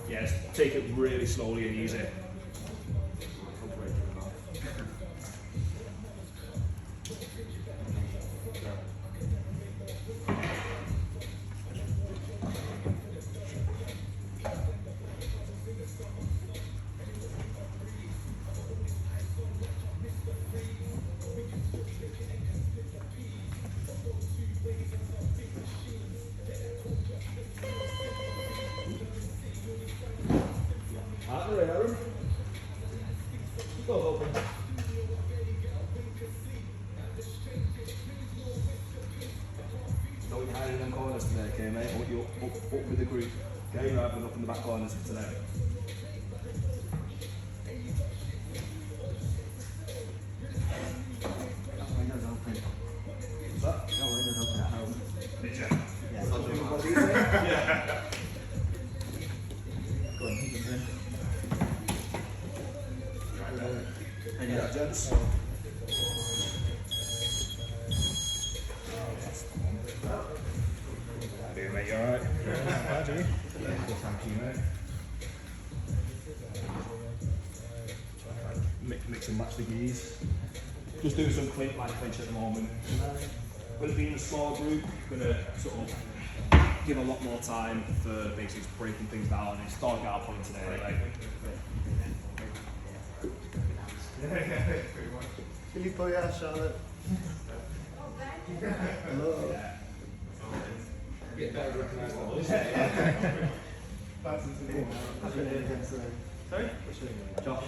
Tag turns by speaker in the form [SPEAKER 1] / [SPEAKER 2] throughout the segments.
[SPEAKER 1] Yeah, just take it really slowly and easy. Aaron. Go open. Don't hide in them corners today, okay, mate? I want you up with the group, okay? Rather than up in the back corners for today.
[SPEAKER 2] That window's open.
[SPEAKER 1] What's that?
[SPEAKER 2] That window's open at home.
[SPEAKER 1] Did you?
[SPEAKER 2] Yeah.
[SPEAKER 1] I'll do one of these, mate. Yeah.
[SPEAKER 2] Go on, keep them in.
[SPEAKER 1] Yeah, gents. How do you, mate? You alright?
[SPEAKER 3] Yeah, not bad, are you?
[SPEAKER 1] Yeah, good, thank you, mate. Mix and match the gears. Just doing some light clinch at the moment. With it being a small group, gonna sort of give a lot more time for basically breaking things down. It's dark out point today, anyway.
[SPEAKER 2] Can you pull your ass, Charlotte? Hello.
[SPEAKER 1] Yeah.
[SPEAKER 4] Get better recognised on those.
[SPEAKER 1] Sorry? Josh.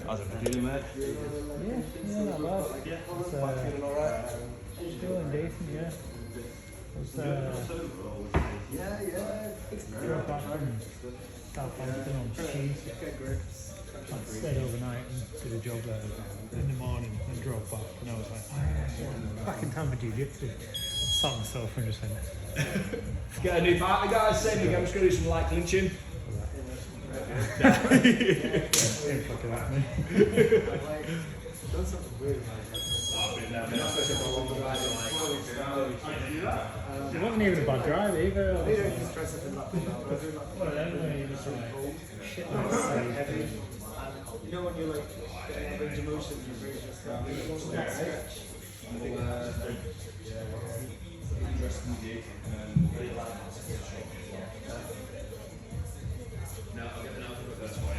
[SPEAKER 1] How's it feeling, mate?
[SPEAKER 3] Yeah, not bad.
[SPEAKER 1] Yeah.
[SPEAKER 3] It's,
[SPEAKER 1] Feeling alright?
[SPEAKER 3] feeling decent, yeah. It's, drove back from Southampton on Tuesday. I stayed overnight and did a job there in the morning and drove back, and I was like, back in time for jiu-jitsu. Sat on the sofa and just went,
[SPEAKER 1] Get a new partner, guys. Same again. I'm just going to do some light clinching.
[SPEAKER 3] ain't fucking at me. It wasn't even a bad drive either. One of them where you just like, shit, that's heavy.
[SPEAKER 4] You know when you're like getting a range of motion, you really just stretch.
[SPEAKER 1] No, I'll get the note for the first one.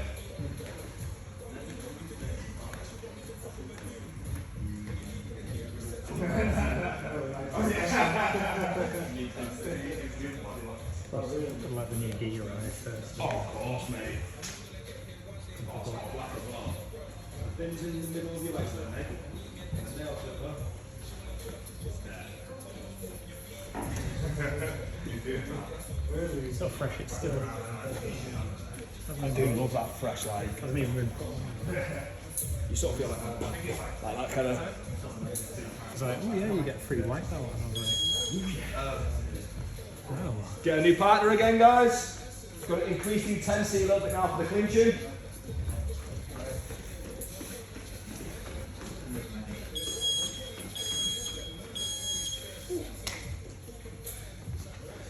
[SPEAKER 3] Gotta let the new gear on it first.
[SPEAKER 1] Oh, of course, mate. Oh, it's not black as well. Fins in the middle of your legs there, mate. And a nail clipper.
[SPEAKER 3] It's so fresh, it's still.
[SPEAKER 1] I do love that fresh, like,
[SPEAKER 3] Hasn't even been.
[SPEAKER 1] you sort of feel like that kind of.
[SPEAKER 3] I was like, oh yeah, you get a free white belt. And I was like, wow.
[SPEAKER 1] Get a new partner again, guys. Got to increase the intensity a little bit now for the clinching.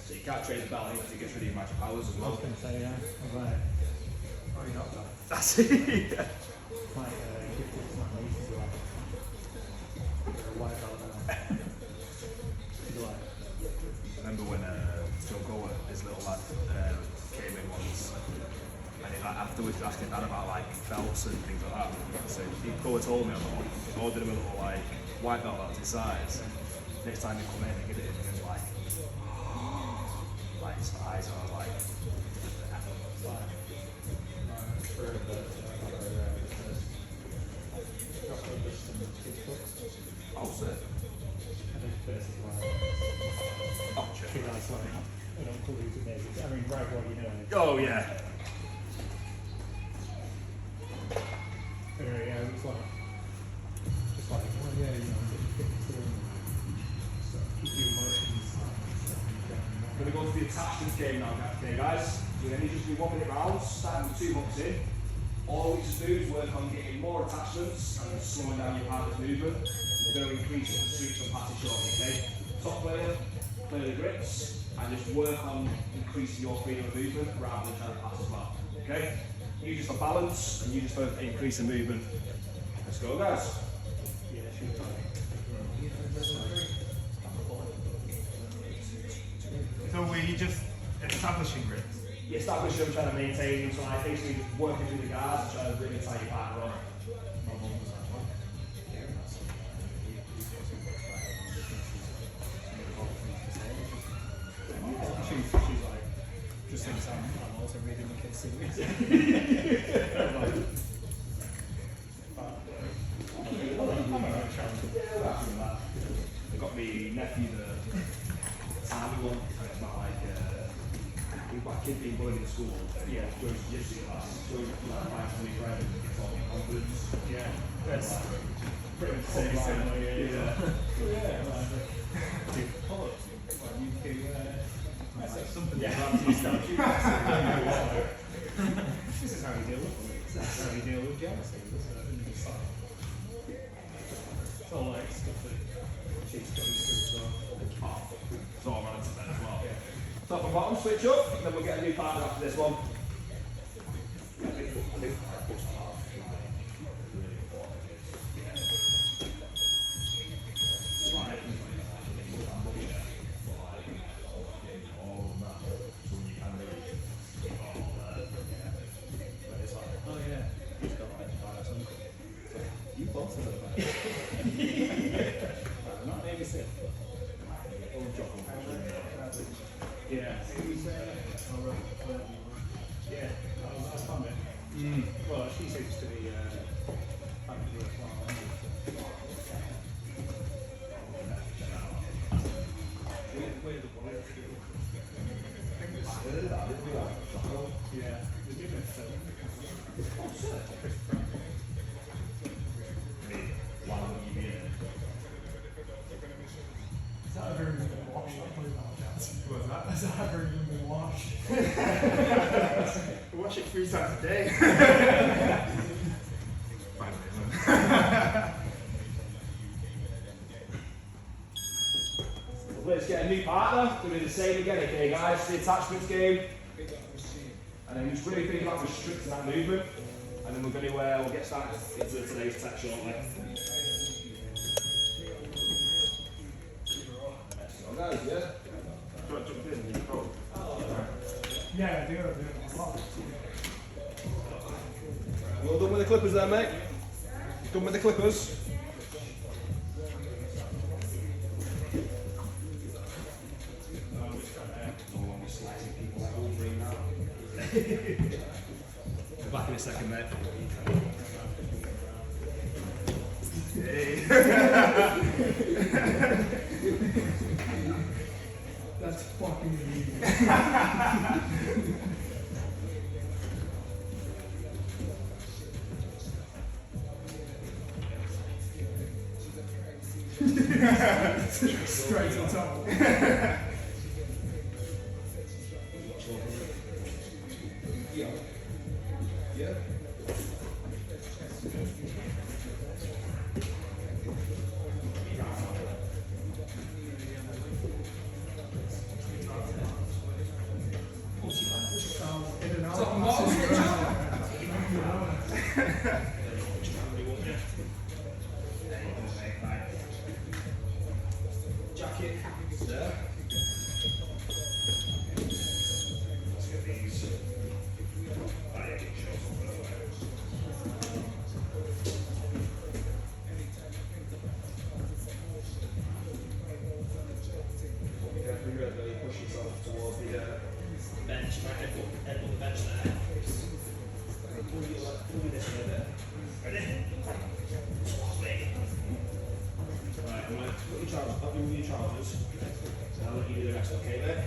[SPEAKER 1] So you can't trade the belt if it gets rid of your magic powers as
[SPEAKER 3] I
[SPEAKER 1] well.
[SPEAKER 3] was going to say, yeah. I was like,
[SPEAKER 1] Oh, you're not that. That's it.
[SPEAKER 3] like, gifted to my niece as well. A white belt now. She'd be like,
[SPEAKER 1] Remember when Phil Gower, his little lad, came in once, and he, like, afterwards asking Dad about like belts and things like that. So Gower told me about it. He ordered him a little like white belt that's his size. Next time he come in, he give it him, and he was like his eyes are like. Oh, shit.
[SPEAKER 3] I think basically like,
[SPEAKER 1] Oh, shit.
[SPEAKER 3] two guys like, I don't call these amazing. I mean, right what you know.
[SPEAKER 1] Oh, yeah.
[SPEAKER 3] Yeah, it was like, just like, oh yeah, you know, get to so keep your emotions.
[SPEAKER 1] I'm going to go to the attachments game now, okay, guys? We're going to just do 1 minute rounds, starting with 2 months in. All we just do is work on getting more attachments and slowing down your partner's movement. We're going to increase the sweeps and passes shortly, okay? Top player, play the grips. and just work on increasing your freedom of movement rather than trying to pass as well. Okay? You just for balance and you just for increasing movement. Let's go, guys.
[SPEAKER 5] So were you just establishing grips?
[SPEAKER 1] You establish them, trying to maintain them, so I basically just working through the guards and trying to really tie your partner on.
[SPEAKER 3] She's like, just thinks I'm also reading the kids' series.
[SPEAKER 1] I've got my nephew, the army one, and it's about like, we've got a kid being bullied in school, goes to jiu-jitsu class, so he's like fights with his friends, gets all the confidence.
[SPEAKER 3] Yeah, that's
[SPEAKER 1] Pretty much the same way.
[SPEAKER 3] Dude, pull-ups. Well, you do, that's like something
[SPEAKER 1] Yeah.
[SPEAKER 3] that runs you start shooting. This is how you deal with it. This is how you deal with jealousy. This is it's like, it's all like stuff that she's going through as well.
[SPEAKER 1] It's all relative then as well. Top and bottom, switch up, and then we'll get a new partner after this one.
[SPEAKER 3] Oh yeah, he's got like bias uncle. You both of them. Not maybe six. Yeah. Yeah, I found it. Well, she seems to be having to work well. Yeah, we did it.
[SPEAKER 5] Is that ever even been washed?
[SPEAKER 2] What's that?
[SPEAKER 5] Has that ever even been washed?
[SPEAKER 2] I watch it 3 times a day.
[SPEAKER 1] Let's get a new partner, we'll do the same again, okay guys, the attachments game. And then just really think about restricting that movement. And then we're going to, we'll get started into today's tech shortly. So guys, yeah? Do you want to jump in?
[SPEAKER 5] Yeah, I do a lot.
[SPEAKER 1] Well done with the clippers there, mate. Done with the clippers. Back in a second, mate.
[SPEAKER 5] That's fucking amazing. Straight to the top. In and out.
[SPEAKER 1] Jacket there. Let's get these. Really push yourself towards the bench, right? Elbow the bench there. Pull this way there. Ready? Right, I'm going to put your trousers, I'll remove your trousers, and I'll let you do the rest, okay, mate?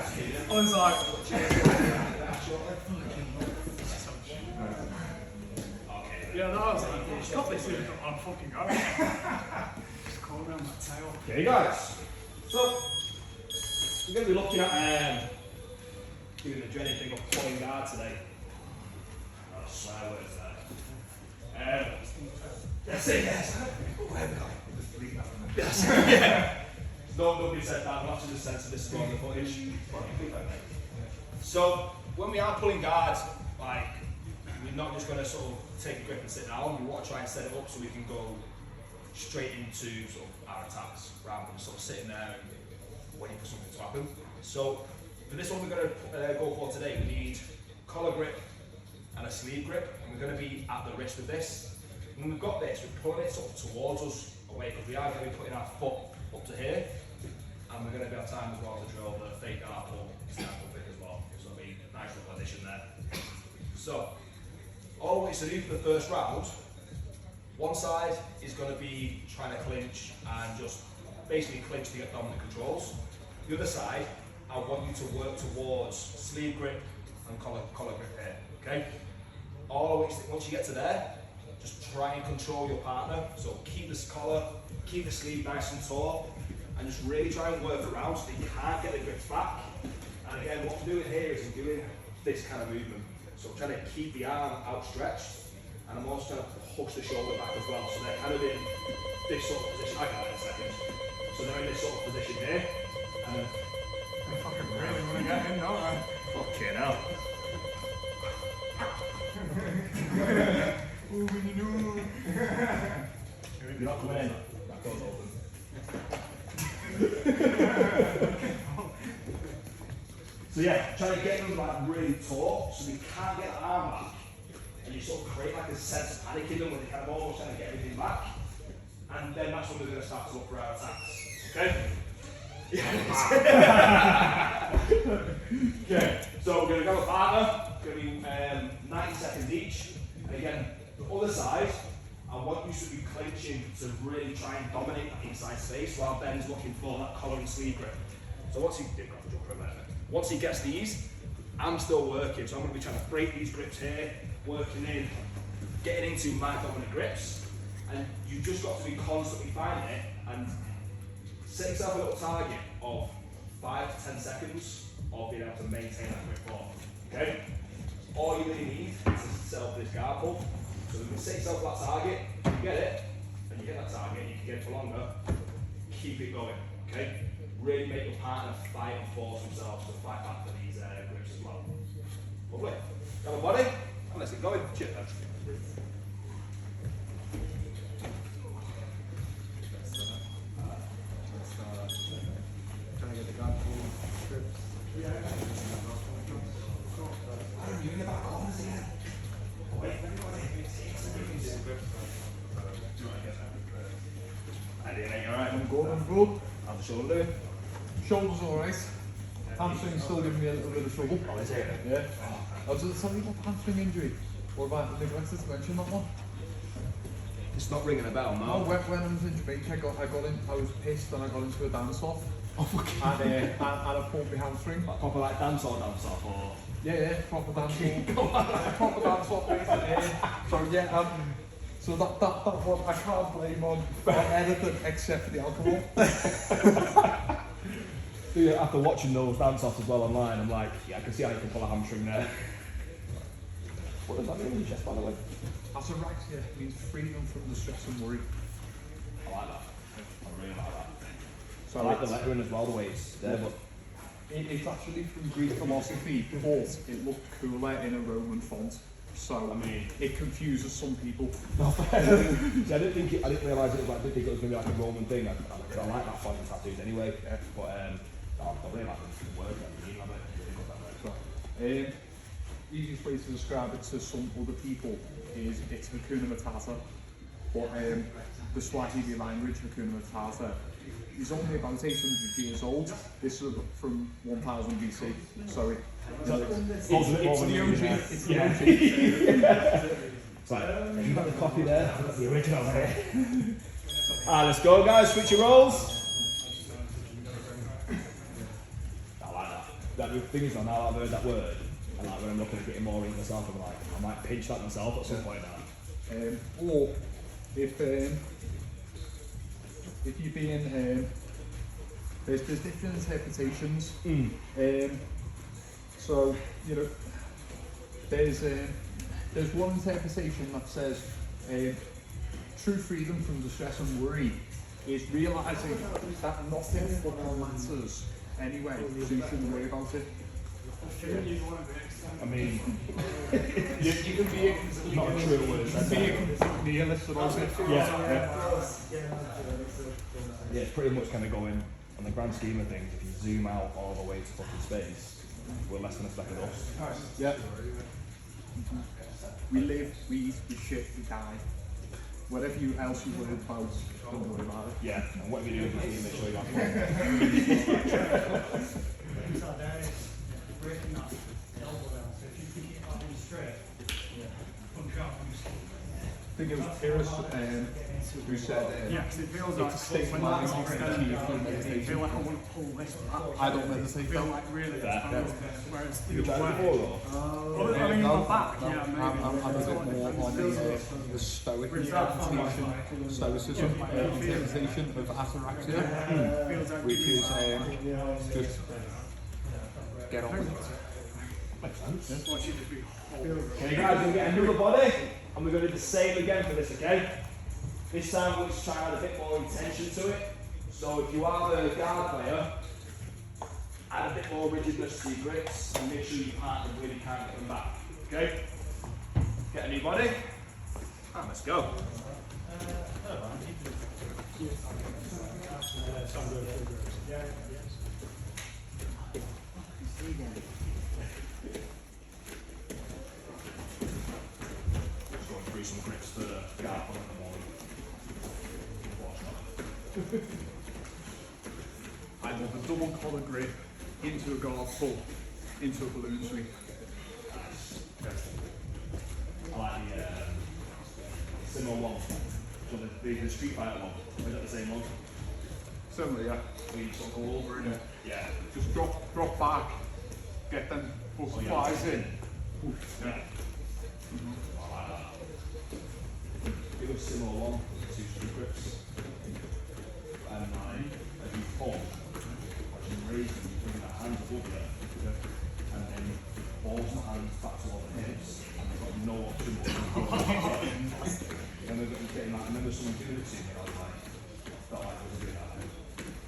[SPEAKER 1] I was like,
[SPEAKER 5] Yeah, no, I was like, stop this thing, I'm fucking going. Just call around my tail.
[SPEAKER 1] okay guys, so we're going to be looking at doing the dreaded thing of pulling guard today. I swear words there. That's it, yes. Yes, yeah. No, nobody said that, I'm actually just censor this on the footage. So, when we are pulling guard, like, we're not just going to sort of take a grip and sit down, we want to try and set it up so we can go straight into sort of our attacks, rather than sort of sitting there and waiting for something to happen. So, for this one we're going to go for today, we need collar grip and a sleeve grip, and we're going to be at the wrist with this. When we've got this, we're pulling it sort of towards us away, because we are going to be putting our foot up to here, and we're going to be on time as well to drill the fake arm pull stand up bit as well. So it'll be a nice little addition there. So, all we need to do for the first round, one side is going to be trying to clinch and just basically clinch to get dominant controls. The other side, I want you to work towards sleeve grip and collar grip here, okay? Always, once you get to there, just try and control your partner. So keep this collar, keep the sleeve nice and taut, and just really try and work around so that you can't get the grips back. And again, what I'm doing here is I'm doing this kind of movement. So I'm trying to keep the arm outstretched, and I'm also trying to push the shoulder back as well. So they're kind of in this sort of position. I got it in a second. So they're in this sort of position here. And
[SPEAKER 5] I fucking really want to get in, don't I?
[SPEAKER 1] fucking hell.
[SPEAKER 5] Ooh, when you know.
[SPEAKER 1] You're not coming in. That door's open. So yeah, trying to get them like really taut so we can't get the arm back, and you sort of create like a sense of panic in them when they kind of almost trying to get everything back, and then that's when we're going to start to look for our attacks. Okay? Okay, so we're going to go with partner, going to be 90 seconds each, and again, the other side, I want you to be clenching to really try and dominate that inside space while Ben's looking for that collar and sleeve grip. So once he gets these, I'm still working, so I'm going to be trying to break these grips here, working in, getting into my dominant grips, and you've just got to be constantly finding it and set yourself a little target of 5 to 10 seconds of being able to maintain that grip for. Okay? All you really need is to set up this guard pull. So you can set yourself that target, you get it, and you get that target, you can get it for longer, keep it going, okay? Really make your partner fight and force themselves to fight back for these grips as well. Lovely. Got a body? And let's get going. Cheers, then.
[SPEAKER 2] Trying to get the guard pull grips.
[SPEAKER 1] You're in the back corners here. Wait,
[SPEAKER 2] I'm good.
[SPEAKER 1] how's the shoulder doing?
[SPEAKER 2] Shoulder's alright. Hamstring's still giving me a little bit of trouble.
[SPEAKER 1] Oh, is it?
[SPEAKER 2] Yeah. I was just telling you about hamstring injury. What about neglected to mention that one?
[SPEAKER 1] It's not ringing a bell,
[SPEAKER 2] Oh,
[SPEAKER 1] no.
[SPEAKER 2] when I was in Jamaica, I was pissed and I got into a dance off.
[SPEAKER 1] Oh, fucking.
[SPEAKER 2] And I pulled my hamstring.
[SPEAKER 1] Proper like dance or or?
[SPEAKER 2] Yeah, proper dance off. Proper dance off, basically. So yeah, so that one I can't blame on anything except for the alcohol.
[SPEAKER 1] So yeah, after watching those dance-offs as well online, I'm like, yeah, I can see how you can pull a hamstring there. What does that mean in your chest, by the way?
[SPEAKER 2] Ataraxia means freedom from the stress and worry.
[SPEAKER 1] I like that. I really like that.
[SPEAKER 2] So
[SPEAKER 1] I like the lettering as well, the way it's there, but
[SPEAKER 2] it's actually from Greek philosophy, but it looked cooler in a Roman font. So
[SPEAKER 1] I mean,
[SPEAKER 2] it confuses some people.
[SPEAKER 1] I didn't realise it was like, I didn't think it was going to be like a Roman thing. I like that font and tattoos anyway.
[SPEAKER 2] Yeah.
[SPEAKER 1] But I really like the word that you mean of it. Really good that word.
[SPEAKER 2] Easiest way to describe it to some other people is it's Hakuna Matata, but the Swahili language, Hakuna Matata, is only about 800 years old. This is from 1000 BC. Sorry. It's the OG. It's the OG.
[SPEAKER 1] It's like, you got the copy there, I've got the original here. Let's go guys, switch your roles. I like that. that the thing is, now I've heard that word, and like when I'm looking at getting more into myself, I'm like, I might pinch that myself at some point now.
[SPEAKER 2] Or if you're being there's different interpretations. So you know, there's one interpretation that says true freedom from distress and worry is realising that nothing fucking matters anyway, so you shouldn't worry about it.
[SPEAKER 1] I mean, you can be not a true word.
[SPEAKER 2] Be a complete nihilist about it.
[SPEAKER 1] Yeah, it's pretty much kind of going on the grand scheme of things. If you zoom out all the way to fucking space, we're less than a speck of dust.
[SPEAKER 2] Yeah. We live, we eat, we shit, we die. Whatever else you worry about, don't worry about it.
[SPEAKER 1] Yeah, and whatever you do, just make sure you have
[SPEAKER 3] Breaking that elbow down, so if you keep it up straight, punch out from the skin.
[SPEAKER 2] I think it was Thurs who said
[SPEAKER 5] Yeah, because it feels like
[SPEAKER 2] it's a state of mind you can achieve through
[SPEAKER 5] I feel
[SPEAKER 2] meditation.
[SPEAKER 5] like I want to pull this back.
[SPEAKER 2] I don't meditate
[SPEAKER 5] I feel
[SPEAKER 2] though.
[SPEAKER 5] like really
[SPEAKER 1] Fair.
[SPEAKER 5] exposed, whereas
[SPEAKER 1] You
[SPEAKER 5] the
[SPEAKER 1] tried it
[SPEAKER 5] way.
[SPEAKER 1] before, or?
[SPEAKER 5] I mean,
[SPEAKER 2] No,
[SPEAKER 5] my back,
[SPEAKER 2] no,
[SPEAKER 5] yeah, maybe.
[SPEAKER 2] I'm a bit more on the stoic interpretation, stoicism interpretation of ataraxia, which is just get on with it.
[SPEAKER 1] Okay guys, we're going to get another body, and we're going to do the same again for this, okay? This time we're just trying to add a bit more intention to it. So if you are the guard player, add a bit more rigidness to your grips, and make sure you really can't get them back, okay? Get a new body, and let's go. Just going through some grips for the guard player at the moment.
[SPEAKER 2] I want a double collar grip into a guard pull, into a balloon sweep.
[SPEAKER 1] I like the similar one, so the Street Fighter one. Is that the same one?
[SPEAKER 2] Similar, yeah.
[SPEAKER 1] Where you sort of go over and yeah.
[SPEAKER 2] Just drop back, get them butterflies in.
[SPEAKER 1] Yeah. I like that. It was similar one, two street grips. And as you pull, as you raise them, you bring that hand above you, and then balls the hands back to all the hips, and they've got no option. And they're getting that. I remember someone doing it to me, I was like, felt like I was doing that.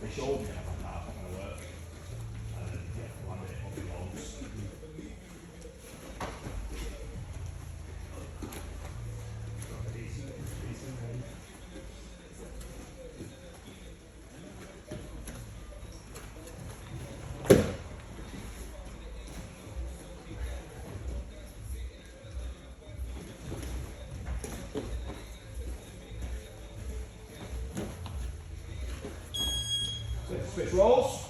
[SPEAKER 1] They showed me, and I was like, nah, it's not going to work. And then, yeah, landed it up the balls. Switch rolls.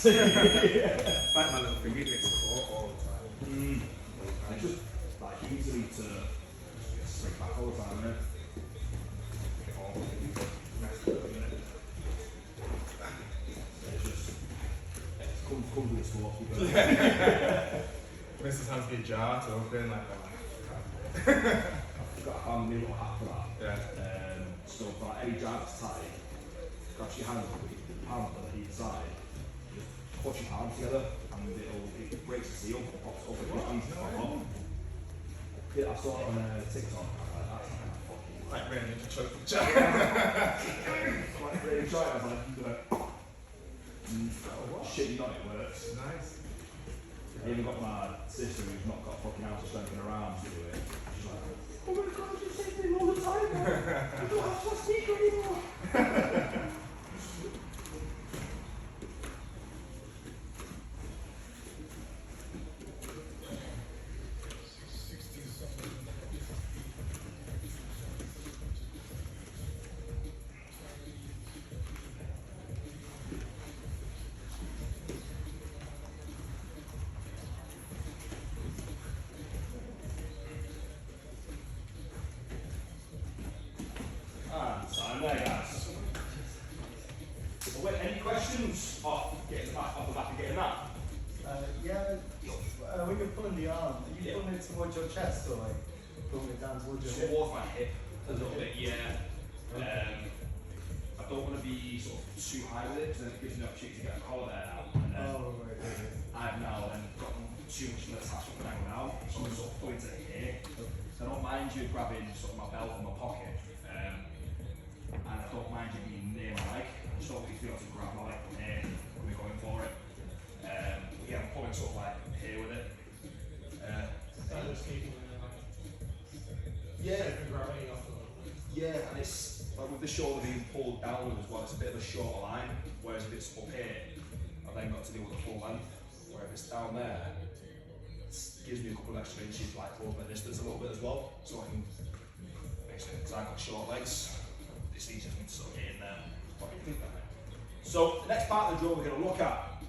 [SPEAKER 6] Like my little finger gets caught all the time.
[SPEAKER 1] It's just like easily to get straight back all the time, right? It's just comes with the sport.
[SPEAKER 6] Mrs. hands me a jar to open like that.
[SPEAKER 1] You've got a new little hat for that.
[SPEAKER 6] Yeah.
[SPEAKER 1] So for like any jar that's tight, grab your hands with your palm on either side, just push your palms together and it breaks the seal, pops up, it's easy to pop up. Yeah, I saw it on TikTok. I was like, that's not gonna fucking
[SPEAKER 6] Like really to choke the jar.
[SPEAKER 1] like really try it. I was like, you gonna shit, you know it works.
[SPEAKER 6] Nice.
[SPEAKER 1] I even got my sister who's not got fucking ounce of strength in her arms to do it. She's like, oh my god, you say things all the time now. I don't have to speak anymore. time there, guys. Well, any questions off the back of getting that?
[SPEAKER 4] When you're pulling the arm, are you pulling it towards your chest or like pulling it down towards your hip?
[SPEAKER 1] Towards my hip a little bit, yeah. I don't want to be sort of too high with it because then it gives me the opportunity to get a collar there now. And then I've now then got too much less attachment when I go down, so I'm sort of pulling to here. So I don't mind you grabbing sort of my belt from my pocket, and I don't mind you being near my leg. I just don't want you to be able to grab my leg from here when we're going for it. Yeah, I'm pulling sort of like here with it. Yeah, and it's like with the shoulder being pulled downward as well, it's a bit of a shorter line, whereas if it's up here, I've then got to deal with the full length, where if it's down there, it gives me a couple of extra inches, like hold my distance a little bit as well, so I can, basically, because I've got short legs, it's easier for me to sort of get in there. What do you think of that? So, the next part of the drill we're going to look at,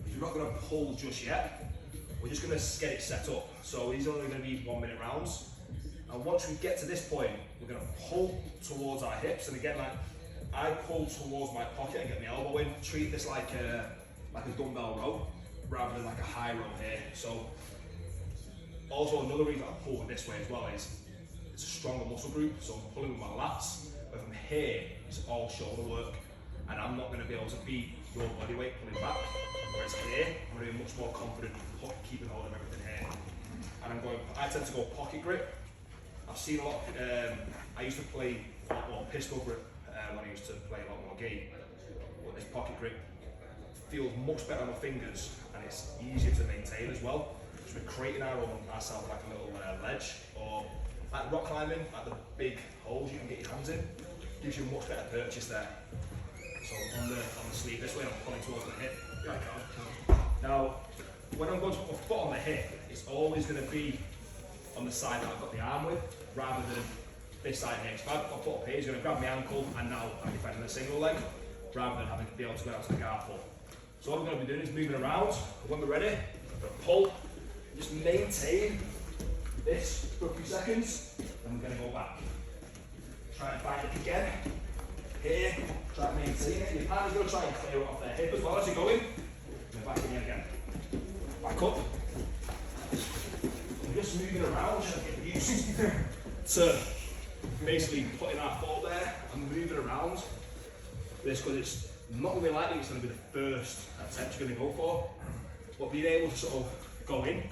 [SPEAKER 1] if you're not going to pull just yet, we're just going to get it set up. So these are only going to be 1 minute rounds. And once we get to this point, we're going to pull towards our hips. And again, like I pull towards my pocket and get my elbow in. Treat this like a dumbbell row rather than like a high row here. So also another reason I pull this way as well is it's a stronger muscle group. So I'm pulling with my lats. But from here, it's all shoulder work. And I'm not going to be able to beat your body weight pulling back. Whereas here, I'm going to be much more confident keeping hold of everything here. And I tend to go pocket grip. I've seen a lot, I used to play a lot more pistol grip when I used to play a lot more game. But this pocket grip feels much better on my fingers and it's easier to maintain as well. So we're creating ourselves like a little ledge, or like rock climbing, like the big holes you can get your hands in, gives you a much better purchase there. So on the sleeve this way, I'm pulling towards the hip. Now, when I'm going to put my foot on the hip, it's always going to be on the side that I've got the arm with, rather than this side here. If I've got my foot up here, he's going to grab my ankle, and now I'm defending a single leg, rather than having to be able to go out to the guard pull. So what I'm going to be doing is moving around. When we're ready, I'm going to pull, just maintain this for a few seconds, and we're going to go back. Try and find it again. Here, try and maintain it. Your partner's going to try and clear it off their hip as well as you're going. And back in again. Back up. We're just moving around, trying to get used to basically putting our foot there and moving around. This, because it's not going to be likely it's going to be the first attempt you're going to go for. But being able to sort of go in,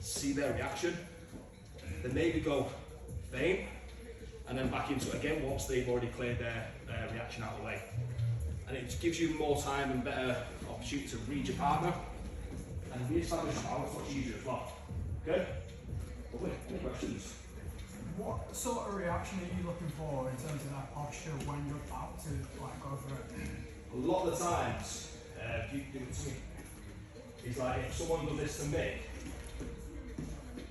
[SPEAKER 1] see their reaction, then maybe go feint, and then back into it again once they've already cleared their reaction out of the way. And it just gives you more time and better opportunity to read your partner and re-establish your balance much easier as well. Okay? Lovely. Any questions?
[SPEAKER 5] What sort of reaction are you looking for in terms of that posture when you're about to like go for it?
[SPEAKER 1] A lot of the times, you do it to me. It's like if someone does this to me,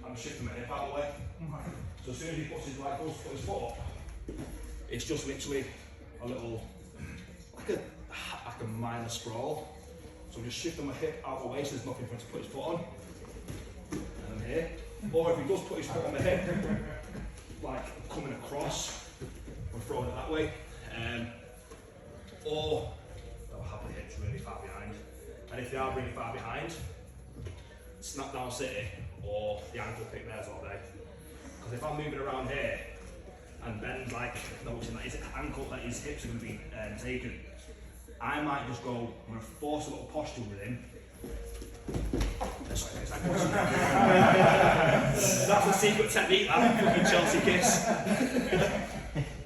[SPEAKER 1] I'm shifting my hip out of the way.
[SPEAKER 5] Okay.
[SPEAKER 1] So as soon as he puts his like goes to put his foot up, it's just literally a little like a minor sprawl. So I'm just shifting my hip out of the way so there's nothing for him to put his foot on. And I'm here. Or if he does put his foot on the hip, like coming across, we're throwing it that way. Or they'll have the hips really far behind. And if they are really far behind, snap down city or the ankle pick theirs all day. Because if I'm moving around here and Ben's like noticing that his ankle, that his hips are going to be taken, I might just go, I'm going to force a little posture with him. That's the secret technique, that fucking Chelsea kiss.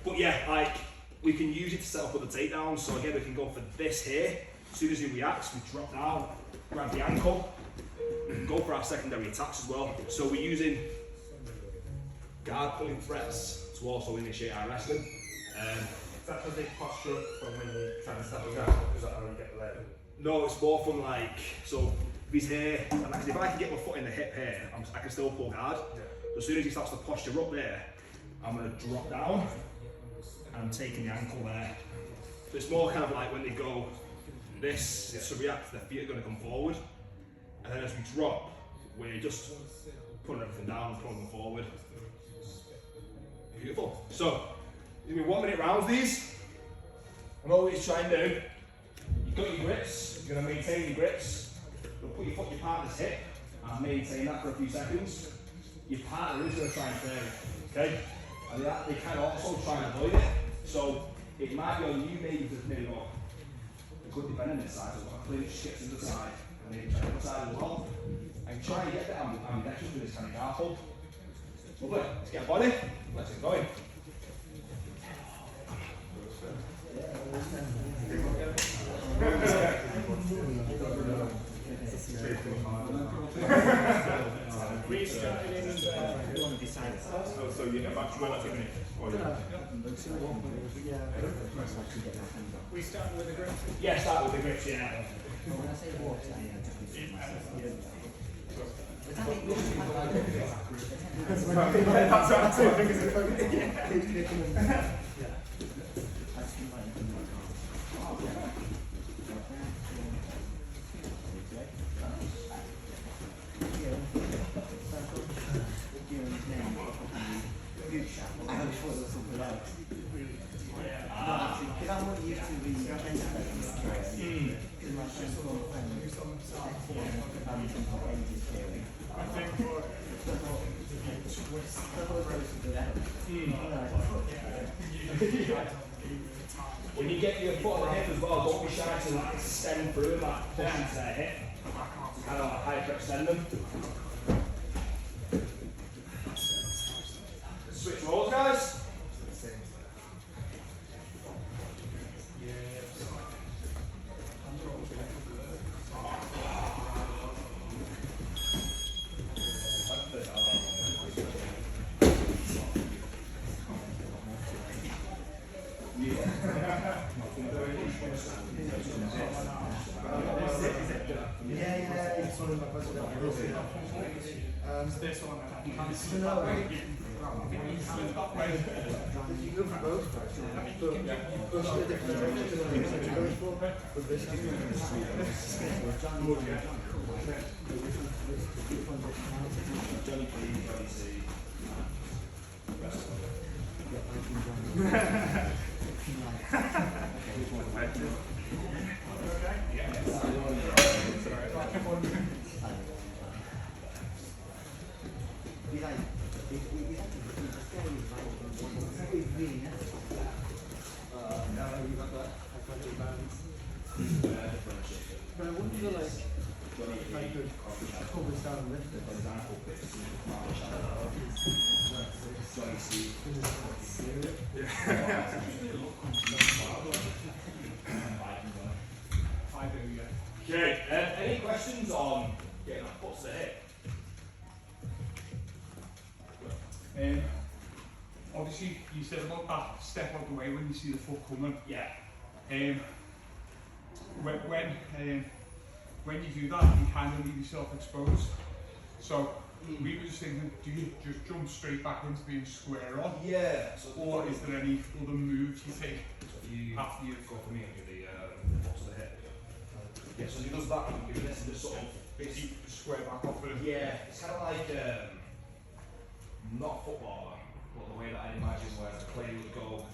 [SPEAKER 1] But yeah, like we can use it to set up other takedowns. So again, we can go for this here. As soon as he reacts, we drop down, grab the ankle, we can go for our secondary attacks as well. So we're using guard pulling threats to also initiate our wrestling.
[SPEAKER 6] Is that a big posture from when you try and step down? Is that how you get the leg?
[SPEAKER 1] No, it's more from like, so if he's here, and like, if I can get my foot in the hip here, I can still pull guard.
[SPEAKER 6] Yeah.
[SPEAKER 1] So as soon as he starts to posture up there, I'm going to drop down, and I'm taking the ankle there. So it's more kind of like when they go this, it's to react, their feet are going to come forward, and then as we drop, we're just putting everything down and pulling them forward. Beautiful. So, Give me 1 minute rounds these. And all what try and do, you've got your grips, you're going to maintain your grips. You'll put your foot on your partner's hip and maintain that for a few seconds. Your partner is going to try and turn it, okay? And they can also try and avoid it. So it might be on you maybe to maybe go. It could depend on this side, so a clinch skips to the side, and maybe try the other side as well. And try and get the ambidextrous with this kind of guard hold. Lovely, let's get a body, let's get going.
[SPEAKER 6] So you know, back to one minute.
[SPEAKER 4] We started with the grips.
[SPEAKER 1] Yeah, start with the grips, yeah. When you get your foot on the hip as well, don't be shy to like extend through and like push into their hip. Kind of like hyperextend them. Switch roles, guys.
[SPEAKER 4] But I wonder, like the covers down and lift it, for example.
[SPEAKER 5] I do, yeah.
[SPEAKER 1] Okay, any questions on getting our foot to the hip?
[SPEAKER 5] Obviously, you said about that step out the way when you see the foot coming.
[SPEAKER 1] Yeah.
[SPEAKER 5] When you do that, you kind of leave yourself exposed. So we were just thinking, do you just jump straight back into being square on?
[SPEAKER 1] Yeah.
[SPEAKER 5] Or is there any other moves you take
[SPEAKER 1] You
[SPEAKER 5] after you
[SPEAKER 1] go for me and do the foot to the hip. Yeah, so he does that, you give this just sort of
[SPEAKER 5] basically square back off with it?
[SPEAKER 1] yeah, it's kind of like not football, but the way that I imagine where the player would go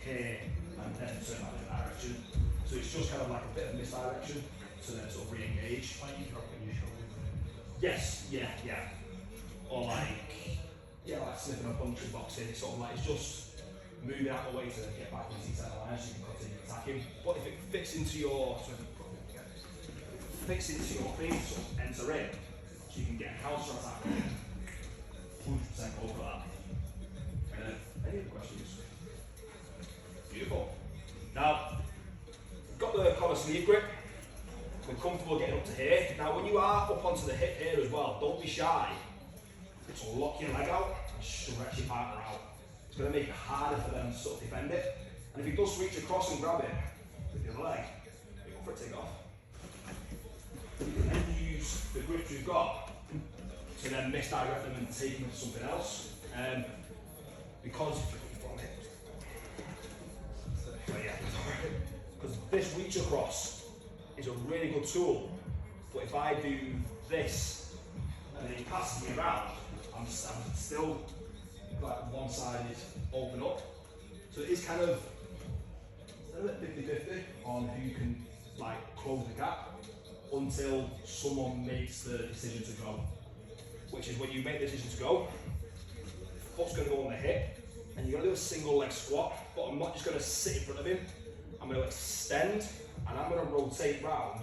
[SPEAKER 1] here and then turn that in that direction. So it's just kind of like a bit of misdirection to then sort of re-engage.
[SPEAKER 5] Like you dropping your shoulder.
[SPEAKER 1] Yes, yeah, yeah. Or like, yeah, like slipping a bunch of boxing. It's sort of like, it's just moving out the way to get back into your center line so you can continue attacking. But if it fits into your thing, sort of enter in, so you can get a counter attack. 100% go for that. Any other questions? Beautiful. Now, got the collar sleeve grip. We're comfortable getting up to here. Now, when you are up onto the hip here as well, don't be shy. So lock your leg out and stretch your partner out. It's going to make it harder for them to sort of defend it. And if he does reach across and grab it with your leg, you go for a take off. You can then use the grips you've got to then misdirect them and take them to something else. Because this reach across is a really good tool, but if I do this and then he passes me around, I'm still like one-sided open up. So it is kind of a bit 50-50 on who can like close the gap until someone makes the decision to go. Which is when you make the decision to go, foot's going to go on the hip, and you're going to do a single leg squat, but I'm not just going to sit in front of him. I'm going to extend, and I'm going to rotate round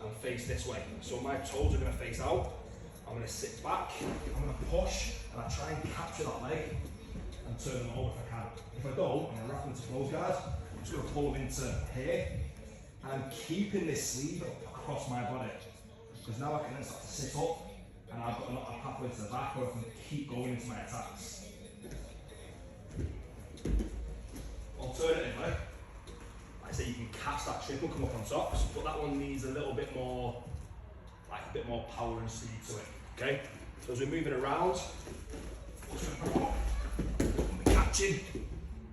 [SPEAKER 1] and face this way. So my toes are going to face out. I'm going to sit back, I'm going to push, and I try and capture that leg and turn them over if I can. If I don't, I'm going to wrap them to close guard. I'm just going to pull them into here, and I'm keeping this sleeve across my body. Because now I can then start to sit up, and I've got a pathway to the back where I can keep going into my attacks. Alternatively, like I say, you can catch that triple, come up on tops, but that one needs a little bit more, like a bit more power and speed to it. Okay, so as we move it around, we're catching,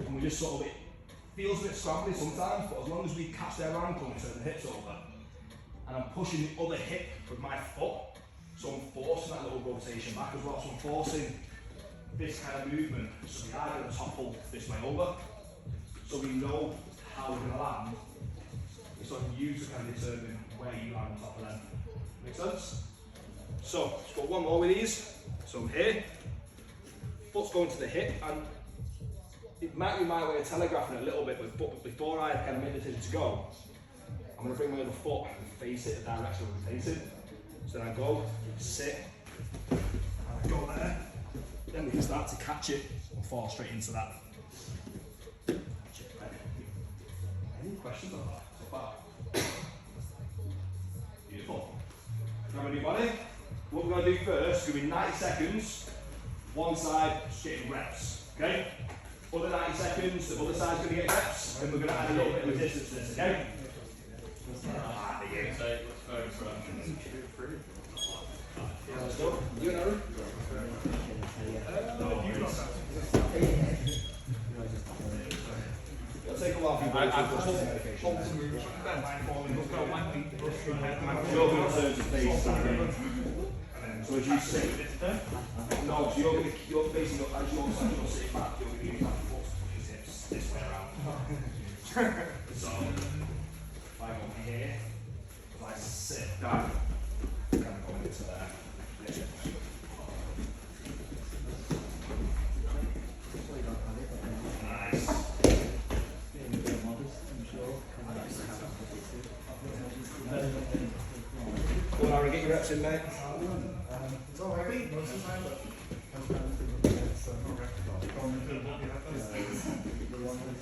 [SPEAKER 1] and we just sort of, it feels a bit scrappy sometimes, but as long as we catch their ankle and turn the hips over, and I'm pushing the other hip with my foot, so I'm forcing that little rotation back as well, so I'm forcing this kind of movement, so the eye going to topple this way over, so we know how we're going to land. It's on you to kind of determine where you land on top of them. Make sense? So, just got one more with these. So I'm here, foot's going to the hip, and it might be my way of telegraphing it a little bit, but before I kind of make the decision to go, I'm going to bring my other foot and face it the direction I'm facing. So then I go, sit, and I go there. Then we can start to catch it and fall straight into that. Any questions on that so far? Beautiful. Grab a new body. What we're going to do first is going to be 90 seconds, one side, just getting reps. Okay? Other 90 seconds, the other side's going to get reps, and we're going to add a little bit of resistance to this, okay? Yeah, let's go. You and Aaron? It'll take a while for you guys to push this medication. You're going to turn to face. So as you sit, no, so you're facing up as you're sitting back, you're going to use that foot to push his hips this way around. So, if I go here, if I sit down, I'm kind of going into there. Nice. Go on, Aaron, get your reps in, mate.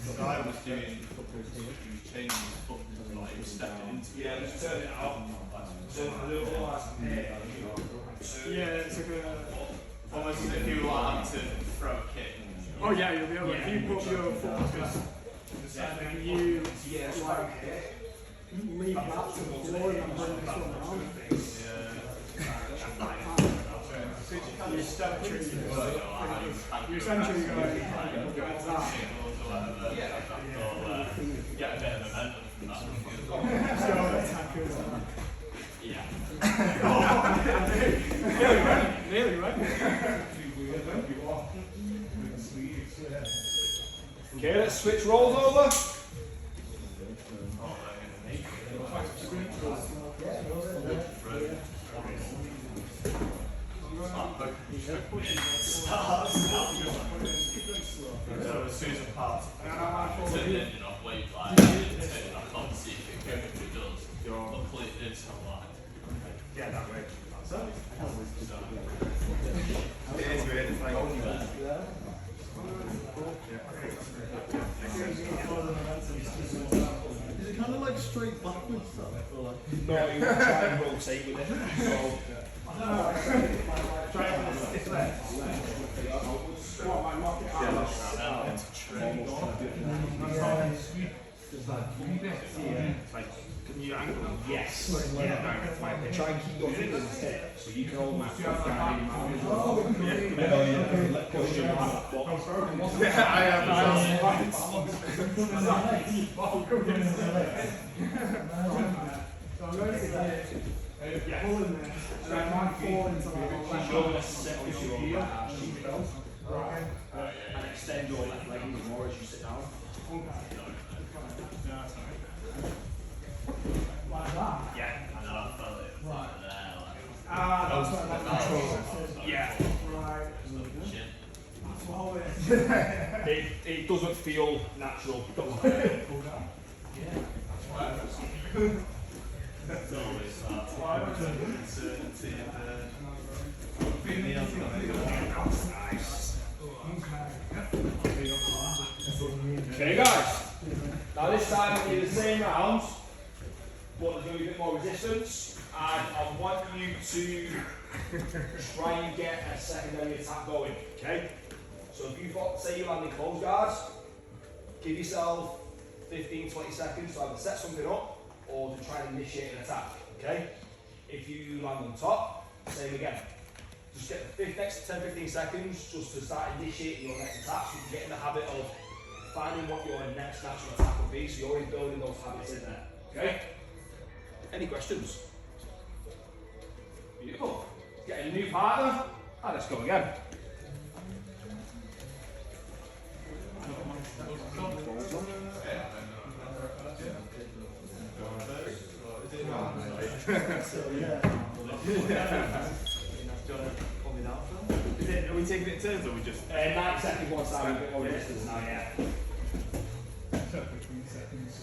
[SPEAKER 7] The guy was doing, he was changing his foot, like he was stepping into it.
[SPEAKER 1] Yeah, just turn it out. So a little bit like here.
[SPEAKER 5] Yeah, it's like a...
[SPEAKER 7] Almost as if you were like to throw a kick.
[SPEAKER 5] Oh yeah, you'll be able to. If you put your foot to the side and you like leave that to the floor and then bring this one around. You essentially go like that.
[SPEAKER 7] Get a bit of momentum from that.
[SPEAKER 5] So attackers.
[SPEAKER 7] Yeah.
[SPEAKER 5] Nearly right.
[SPEAKER 1] Okay, let's switch rolls over.
[SPEAKER 7] So as soon as a part turn it in off weight, like turn it off on, see if it does. Luckily it did, so like.
[SPEAKER 1] Yeah, that way.
[SPEAKER 8] Is it kind of like straight backwards stuff? Or like...
[SPEAKER 1] No, you want to try and rotate with it. So,
[SPEAKER 5] Try it this way.
[SPEAKER 1] yes. Yeah. Try and keep your fingers hip so you can hold my foot down in your mouth. Let push your mouth.
[SPEAKER 5] I So I'm going to sit pulling there, and I might fall into that
[SPEAKER 1] You're going to set on your heel. and extend your left leg even more as you sit down.
[SPEAKER 5] Like that?
[SPEAKER 1] Yeah.
[SPEAKER 7] And then I felt it
[SPEAKER 5] Right.
[SPEAKER 7] there, like,
[SPEAKER 5] Ah, that's what that control.
[SPEAKER 1] Yeah.
[SPEAKER 5] Right.
[SPEAKER 7] shit.
[SPEAKER 5] That's what it is.
[SPEAKER 1] It doesn't feel natural.
[SPEAKER 7] It's always that uncertainty and
[SPEAKER 1] Okay guys, now this time we'll do the same rounds, but there's going to be a bit more resistance, and I want you to try and get a secondary attack going, okay? So if you've got, say you're landing close guards, give yourself 15-20 seconds to either set something up or to try and initiate an attack, okay? If you land on top, same again. Just get the next 10-15 seconds just to start initiating your next attack so you can get in the habit of finding what your next natural attack will be, so you're already building those habits in there, okay? Any questions? Beautiful. Getting a new partner, and let's go again.
[SPEAKER 6] Are we taking it in turns or we just?
[SPEAKER 1] 90 seconds one side, a bit more resistance now, yeah.
[SPEAKER 2] Between seconds.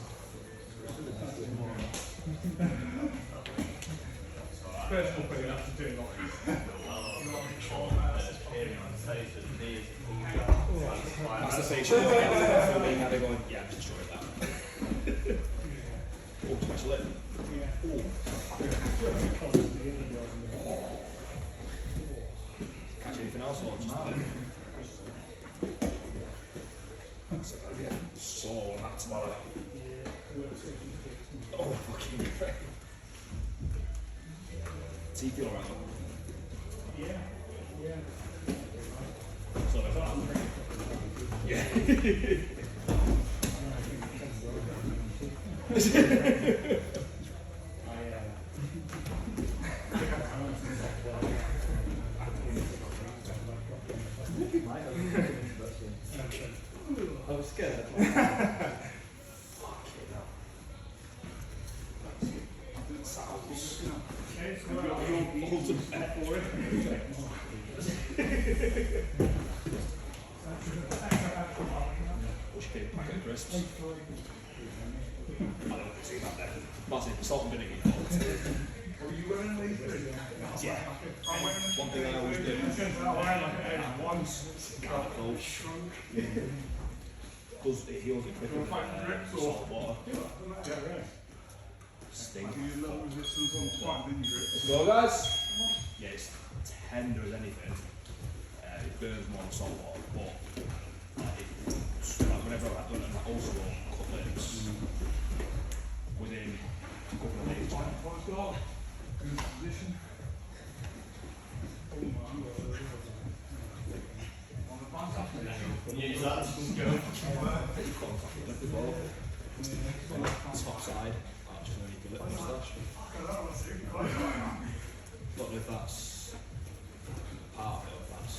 [SPEAKER 5] First one, we're going to have to do it.
[SPEAKER 1] That's the station. They're going, yeah, just destroy that. Oh, special it. Catch anything else or just so that's tomorrow. Oh, fucking great. Does he feel alright though?
[SPEAKER 5] Yeah.
[SPEAKER 1] So there's that. Yeah.
[SPEAKER 8] I was scared.
[SPEAKER 1] Packet of crisps. I don't see that there. Massive salt and vinegar.
[SPEAKER 5] Were you wearing these?
[SPEAKER 1] Yeah. One thing I always do.
[SPEAKER 5] Once.
[SPEAKER 1] Does it heals it quicker than salt water. Sting. Let's go guys. Yeah, it's tender as anything. It burns more than salt water, but whenever I've done it, and also cutlets within a couple of days.
[SPEAKER 5] Good position.
[SPEAKER 7] Use that to go.
[SPEAKER 1] Top side, actually, when you give it a moustache. Don't know if that's part of it, or if that's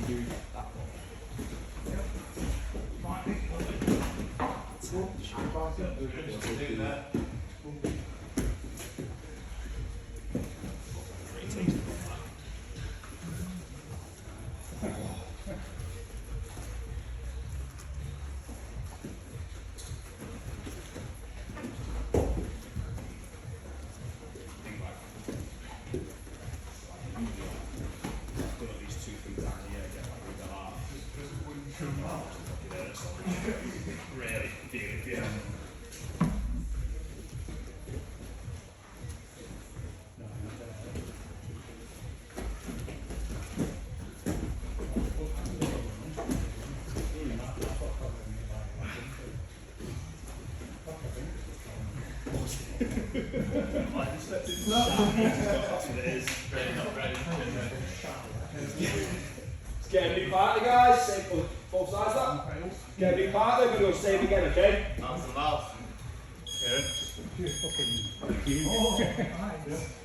[SPEAKER 1] do that one.
[SPEAKER 7] Do that.
[SPEAKER 1] Great taste. Really, yeah. That's what it is. Let's get a new partner, guys. Same both sides up. Get a new partner. We're going to go same again, okay?
[SPEAKER 7] Mouth to mouth. Good.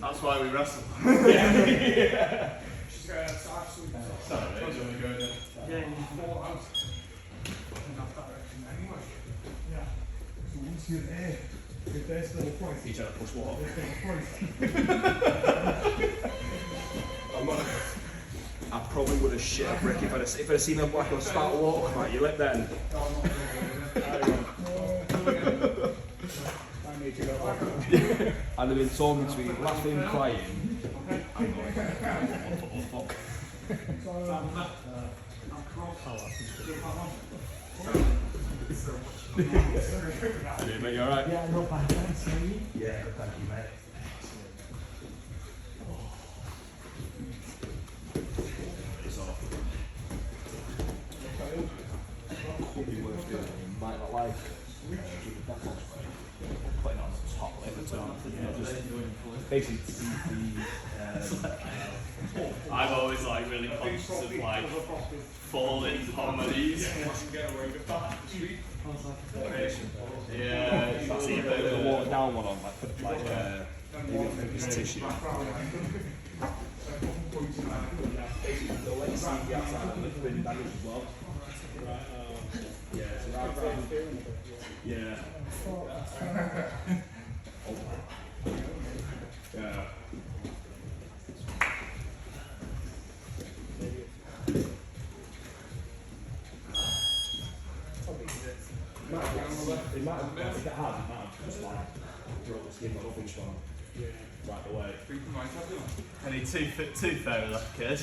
[SPEAKER 7] That's why we wrestle.
[SPEAKER 1] Yeah.
[SPEAKER 5] absolutely.
[SPEAKER 7] Sorry, mate, do you want to go in there?
[SPEAKER 5] Yeah, you fall out. In that direction anyway. Yeah.
[SPEAKER 2] So once you're there, if there's still a point,
[SPEAKER 1] You trying to push what?
[SPEAKER 2] there's still a point.
[SPEAKER 1] I probably would have shit a brick if I'd have seen a black or spout of water come out your lip then.
[SPEAKER 2] I need to go back.
[SPEAKER 1] I'd have been torn between laughing, crying, and going, oh fuck. Yeah, mate, you alright?
[SPEAKER 3] Yeah, not bad, thanks, mate.
[SPEAKER 1] Yeah, good, thank you, mate. It's off. Could be worth doing. You might not like putting on the top lip or something. Basically,
[SPEAKER 7] I'm always like really conscious of like falling on my knees. Yeah,
[SPEAKER 1] that's the watered down one on, maybe it's tissue. Basically, they'll let you see the outside of the wind damage as well. Yeah, so yeah. Yeah. It might have, if it had, it might have just like broke the skin off each one right away.
[SPEAKER 7] I need two fairy left, kid.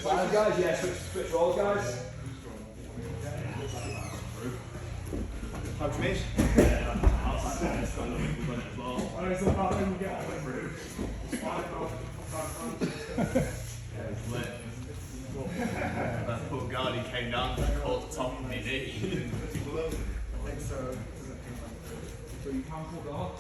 [SPEAKER 1] Five guys, yeah, switch roles, guys. How do you mean?
[SPEAKER 5] It's about when you get through.
[SPEAKER 7] That poor guardian came down and caught the top of my knee.
[SPEAKER 2] So you can't pull guard.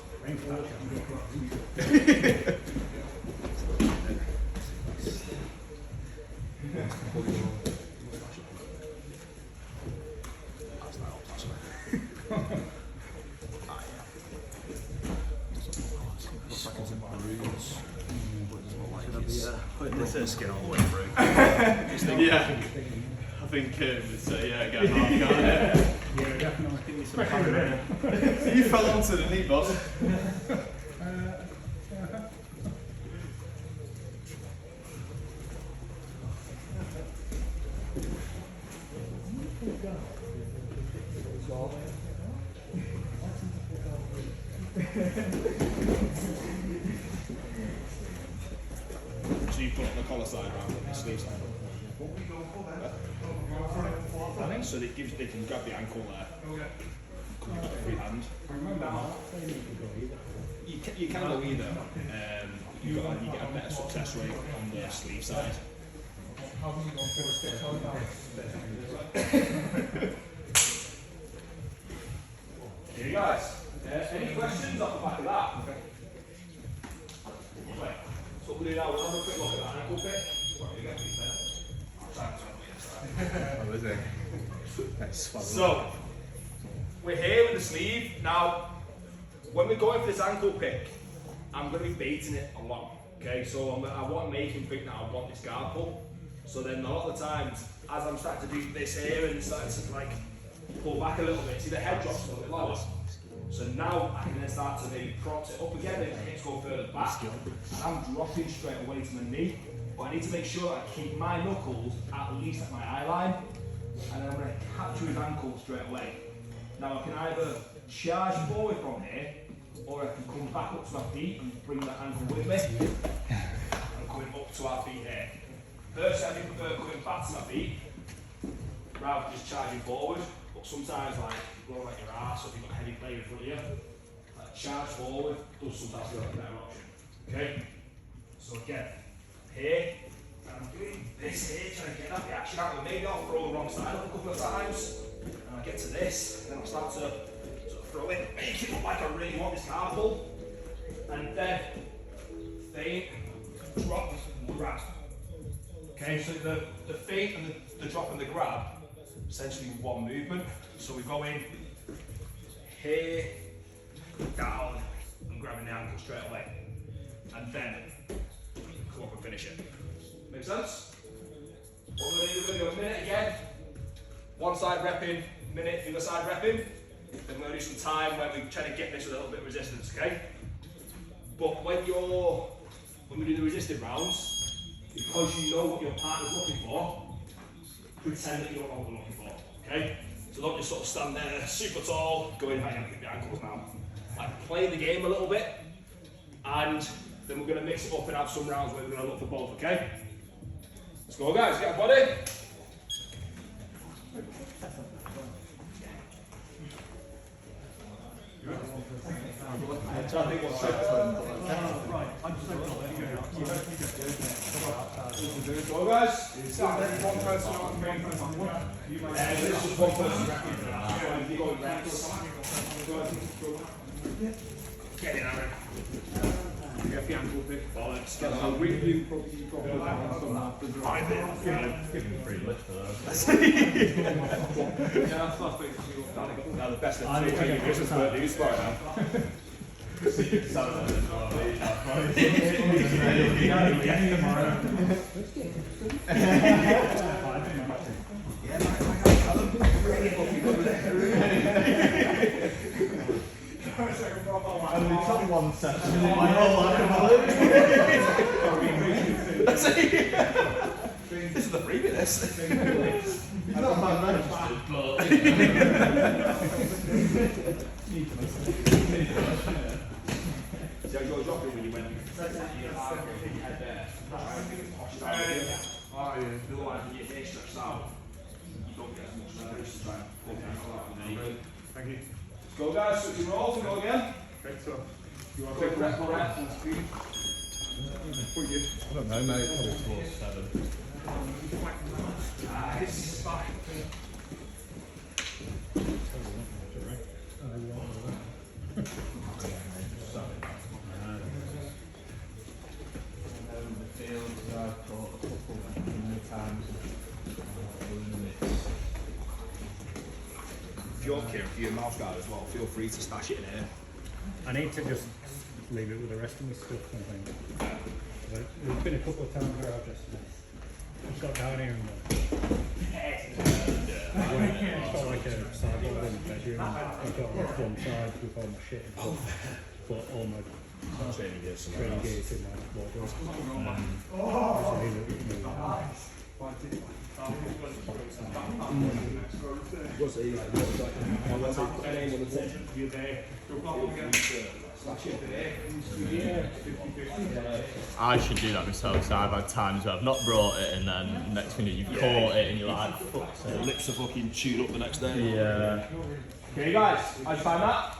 [SPEAKER 1] This is skin all the way through.
[SPEAKER 7] Yeah. I think would say, yeah, get half guard.
[SPEAKER 3] Yeah, definitely. I think there's some power.
[SPEAKER 7] You fell onto the knee, boss.
[SPEAKER 1] So you put it on the collar side rather than the sleeve side. So they can grab the ankle there. Come with a free hand. You can go either. You get a better success rate on the sleeve side. Here you guys. Any questions off the back of that? Right. So we'll do now. We'll have a quick look at that ankle bit. So, we're here with the sleeve. Now, when we're going for this ankle pick, I'm going to be baiting it a lot. Okay, so I want to make him think that I want this guard pull. So then a lot of the times, as I'm starting to do this here and starting to like pull back a little bit, see the head drops a little bit lower. So now I can then start to maybe prompt it up again and the hips go further back. And I'm dropping straight away to my knee. But I need to make sure that I keep my knuckles at least at my eye line. And then I'm going to capture his ankle straight away. Now I can either charge forward from here, or I can come back up to my feet and bring that ankle with me. And coming up to our feet here. Personally, I do prefer coming back to my feet, rather than just charging forward. But sometimes, like, you blow like your ass, or if you've got a heavy player in front of you, like, charge forward does sometimes feel like a better option. Okay? So again, here, and I'm doing this here, trying to get that reaction out of me. Maybe I'll throw the wrong side up a couple of times, and I get to this, and then I'll start to sort of throw it, make it look like I really want this car pull, and then feint, drop, grab. Okay, so the feint and the drop and the grab, essentially one movement. So we go in here, down, and grabbing the ankle straight away, and then come up and finish it. Make sense? What we're going to do a minute again. One side repping, minute, the other side repping. Then we're going to do some time where we try to get this with a little bit of resistance, okay? But when we do the resisted rounds, because you know what your partner's looking for, pretend that you don't know what they're looking for, okay? So don't just sort of stand there super tall, going hang on, the ankles now. Like play the game a little bit, and then we're going to mix it up and have some rounds where we're going to look for both, okay? Let's go guys, get a body. Go guys.
[SPEAKER 5] One person on main person.
[SPEAKER 1] This is one person. Get in, Aaron.
[SPEAKER 2] Get the ankle pick.
[SPEAKER 1] Bollocks.
[SPEAKER 2] I'll ring you probably got the balance on that.
[SPEAKER 7] Give him a free lift for those.
[SPEAKER 2] Yeah, that's basically
[SPEAKER 1] Now the best of the three Christmas birthday is right now.
[SPEAKER 8] One session.
[SPEAKER 1] This is the freebie, this.
[SPEAKER 7] I'm not registered, but
[SPEAKER 1] See how you're dropping when you went head there.
[SPEAKER 2] Oh yeah.
[SPEAKER 1] Feel like when your hair stretched out, you don't get as much space to try and pull the ankle out from there.
[SPEAKER 2] Thank you.
[SPEAKER 1] Let's go guys, switch your rolls and go again.
[SPEAKER 2] Okay, so you want to
[SPEAKER 1] Quick
[SPEAKER 2] take
[SPEAKER 1] breath,
[SPEAKER 2] breath
[SPEAKER 1] breath.
[SPEAKER 2] on speed? Put you.
[SPEAKER 7] I don't know, mate. Probably towards 7.
[SPEAKER 1] Nice. If you're Kieran, for your mouth guard as well, feel free to stash it in here.
[SPEAKER 3] I need to just leave it with the rest of my stuff, I think. But there's been a couple of times where I've just got down here and it's got like a sideboard in the bedroom. I've got like one side with all my shit in, but all my
[SPEAKER 1] Training gear somewhere
[SPEAKER 3] training
[SPEAKER 1] else.
[SPEAKER 3] gears in my wardrobe. Just leave it with me.
[SPEAKER 1] What's the name of the
[SPEAKER 7] I should do that myself, so I've had times where I've not brought it and then next thing you've caught it and you're like, fuck's
[SPEAKER 1] The
[SPEAKER 7] sake.
[SPEAKER 1] lips are fucking chewed up the next day.
[SPEAKER 7] Yeah.
[SPEAKER 1] Okay guys, how'd you find that?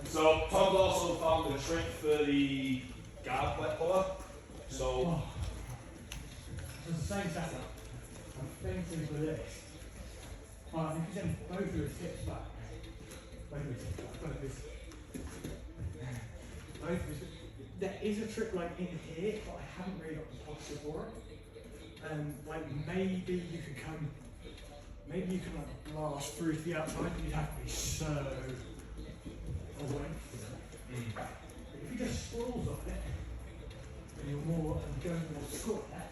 [SPEAKER 1] So Tom's also found a trick for the guard wet puller. So
[SPEAKER 5] It's the same setup. I'm thinking for this. I think he's in both of his hips back. Both of his hips back. Both of his. Both of his. There is a trick like in here, but I haven't really got the posture for it. Like maybe you could come. Maybe you could like blast through to the outside, but you'd have to be so away from it. But if you just sprawls on it, and you're more going more square,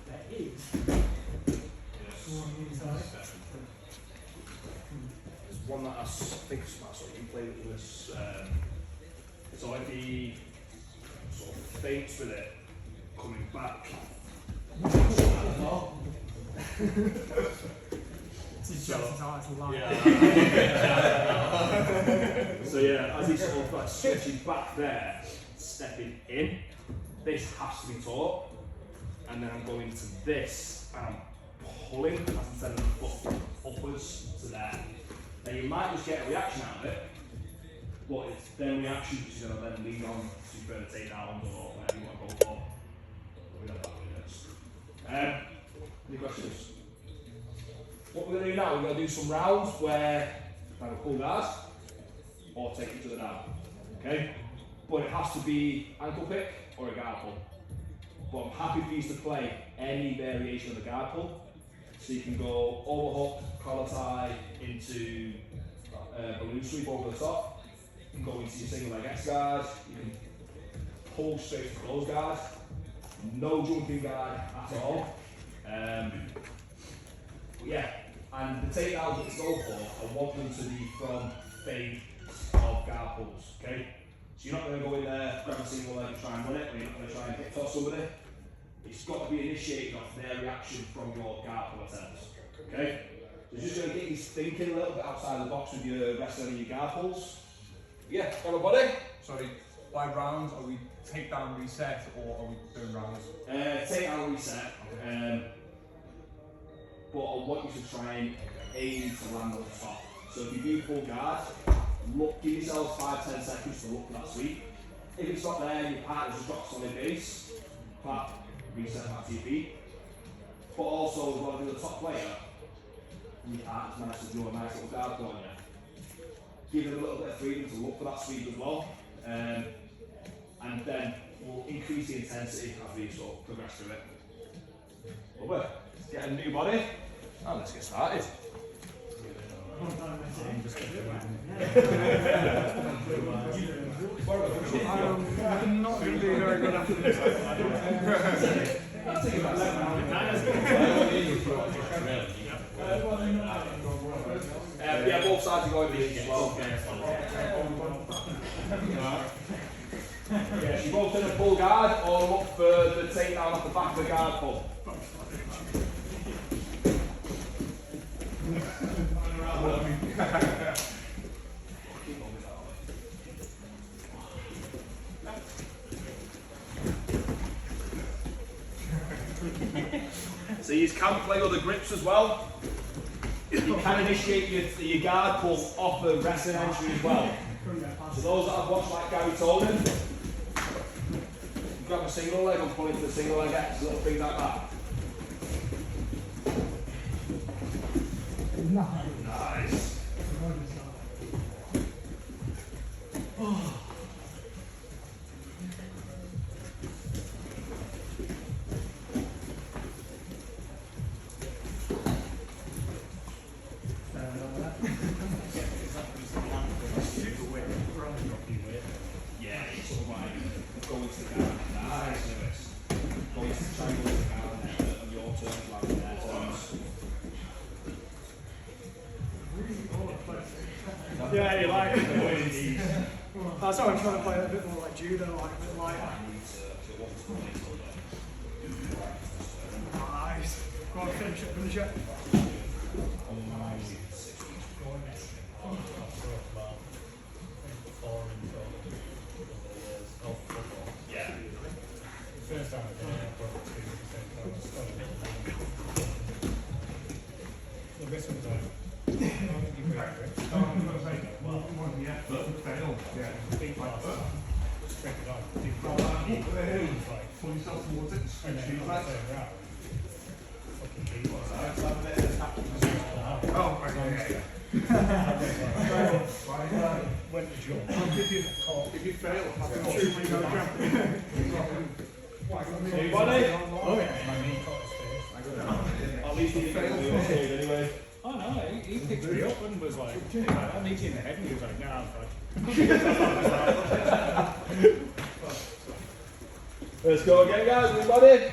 [SPEAKER 5] there is more on the inside.
[SPEAKER 1] there's one that I think is smart, so you can play with this. So if he sort of feints with it, coming back. So yeah, as he sort of like switches back there, stepping in, this has to be taught, and then I'm going to this, and I'm pulling as I'm sending the foot upwards to there. Now you might just get a reaction out of it, but it's then reaction which is going to then lead on to further takedowns or whatever you want to go for. But we got that with this. Any questions? What we're going to do now, we're going to do some rounds where either pull guards or take each other down. Okay? But it has to be ankle pick or a guard pull. But I'm happy for you to play any variation of the guard pull. So you can go overhook, collar tie into balloon sweep over the top. You can go into your single leg X guard. You can pull straight to close guard. No jumping guard at all. Yeah, and the takedowns that to go for, I want them to be from fade of guard pulls, okay? So you're not going to go in there, grab a single leg and try and win it, or you're not going to try and hip toss somebody. It's got to be initiated off their reaction from your guard pull attempts, okay? So just going to get you thinking a little bit outside the box with your wrestling and your guard pulls. Yeah, got a body?
[SPEAKER 2] Sorry, by rounds, are we take down reset or are we doing rounds?
[SPEAKER 1] Take down reset, but I want you to try and aim to land on the top. So if you do pull guard, look, give yourself 5-10 seconds to look for that sweep. If it's not there and your partner's just got solid base, clap, reset back to your feet. But also, as well as the top player, your partner's managed to draw a nice little guard on you. Give them a little bit of freedom to look for that sweep as well. And then we'll increase the intensity as we sort of progress through it. Lovely. Let's get a new body. And let's get started.
[SPEAKER 2] I'm not going to be very good after this.
[SPEAKER 1] Yeah, both sides are going to be as well. Yeah, you both in a full guard or look for the takedown off the back of the guard pull. So you can play other grips as well. You can initiate your guard pull off the wrestling entry as well. So those that have watched like Gary Tolan, grab a single leg and pull into the single leg X, little things like that. Nice. Yeah, it's sort of like going to the guard. Nice, Lewis. Going to try and go to the guard on your turn, rather than their turns.
[SPEAKER 5] Yeah, you like it. That's why I'm trying to play a bit more like judo, like a bit lighter. Nice. Go on, finish it, finish it.
[SPEAKER 1] Yeah.
[SPEAKER 3] First time I did it, I brought it to this one's like, big class, straight it on, big class,
[SPEAKER 2] Pull yourself towards it and
[SPEAKER 3] and
[SPEAKER 2] switch
[SPEAKER 3] then
[SPEAKER 2] your
[SPEAKER 3] I
[SPEAKER 2] legs.
[SPEAKER 3] say, right, fucking big class.
[SPEAKER 2] Oh, okay.
[SPEAKER 3] Went to jump.
[SPEAKER 2] If you fail, have an option.
[SPEAKER 1] Anybody?
[SPEAKER 3] Oh yeah, my knee caught his face.
[SPEAKER 1] At least he didn't do it anyway.
[SPEAKER 3] Oh no, he picked me up and was like, I'm eating the head, and he was like, nah, I'm fine.
[SPEAKER 1] Let's go again, guys. Everybody.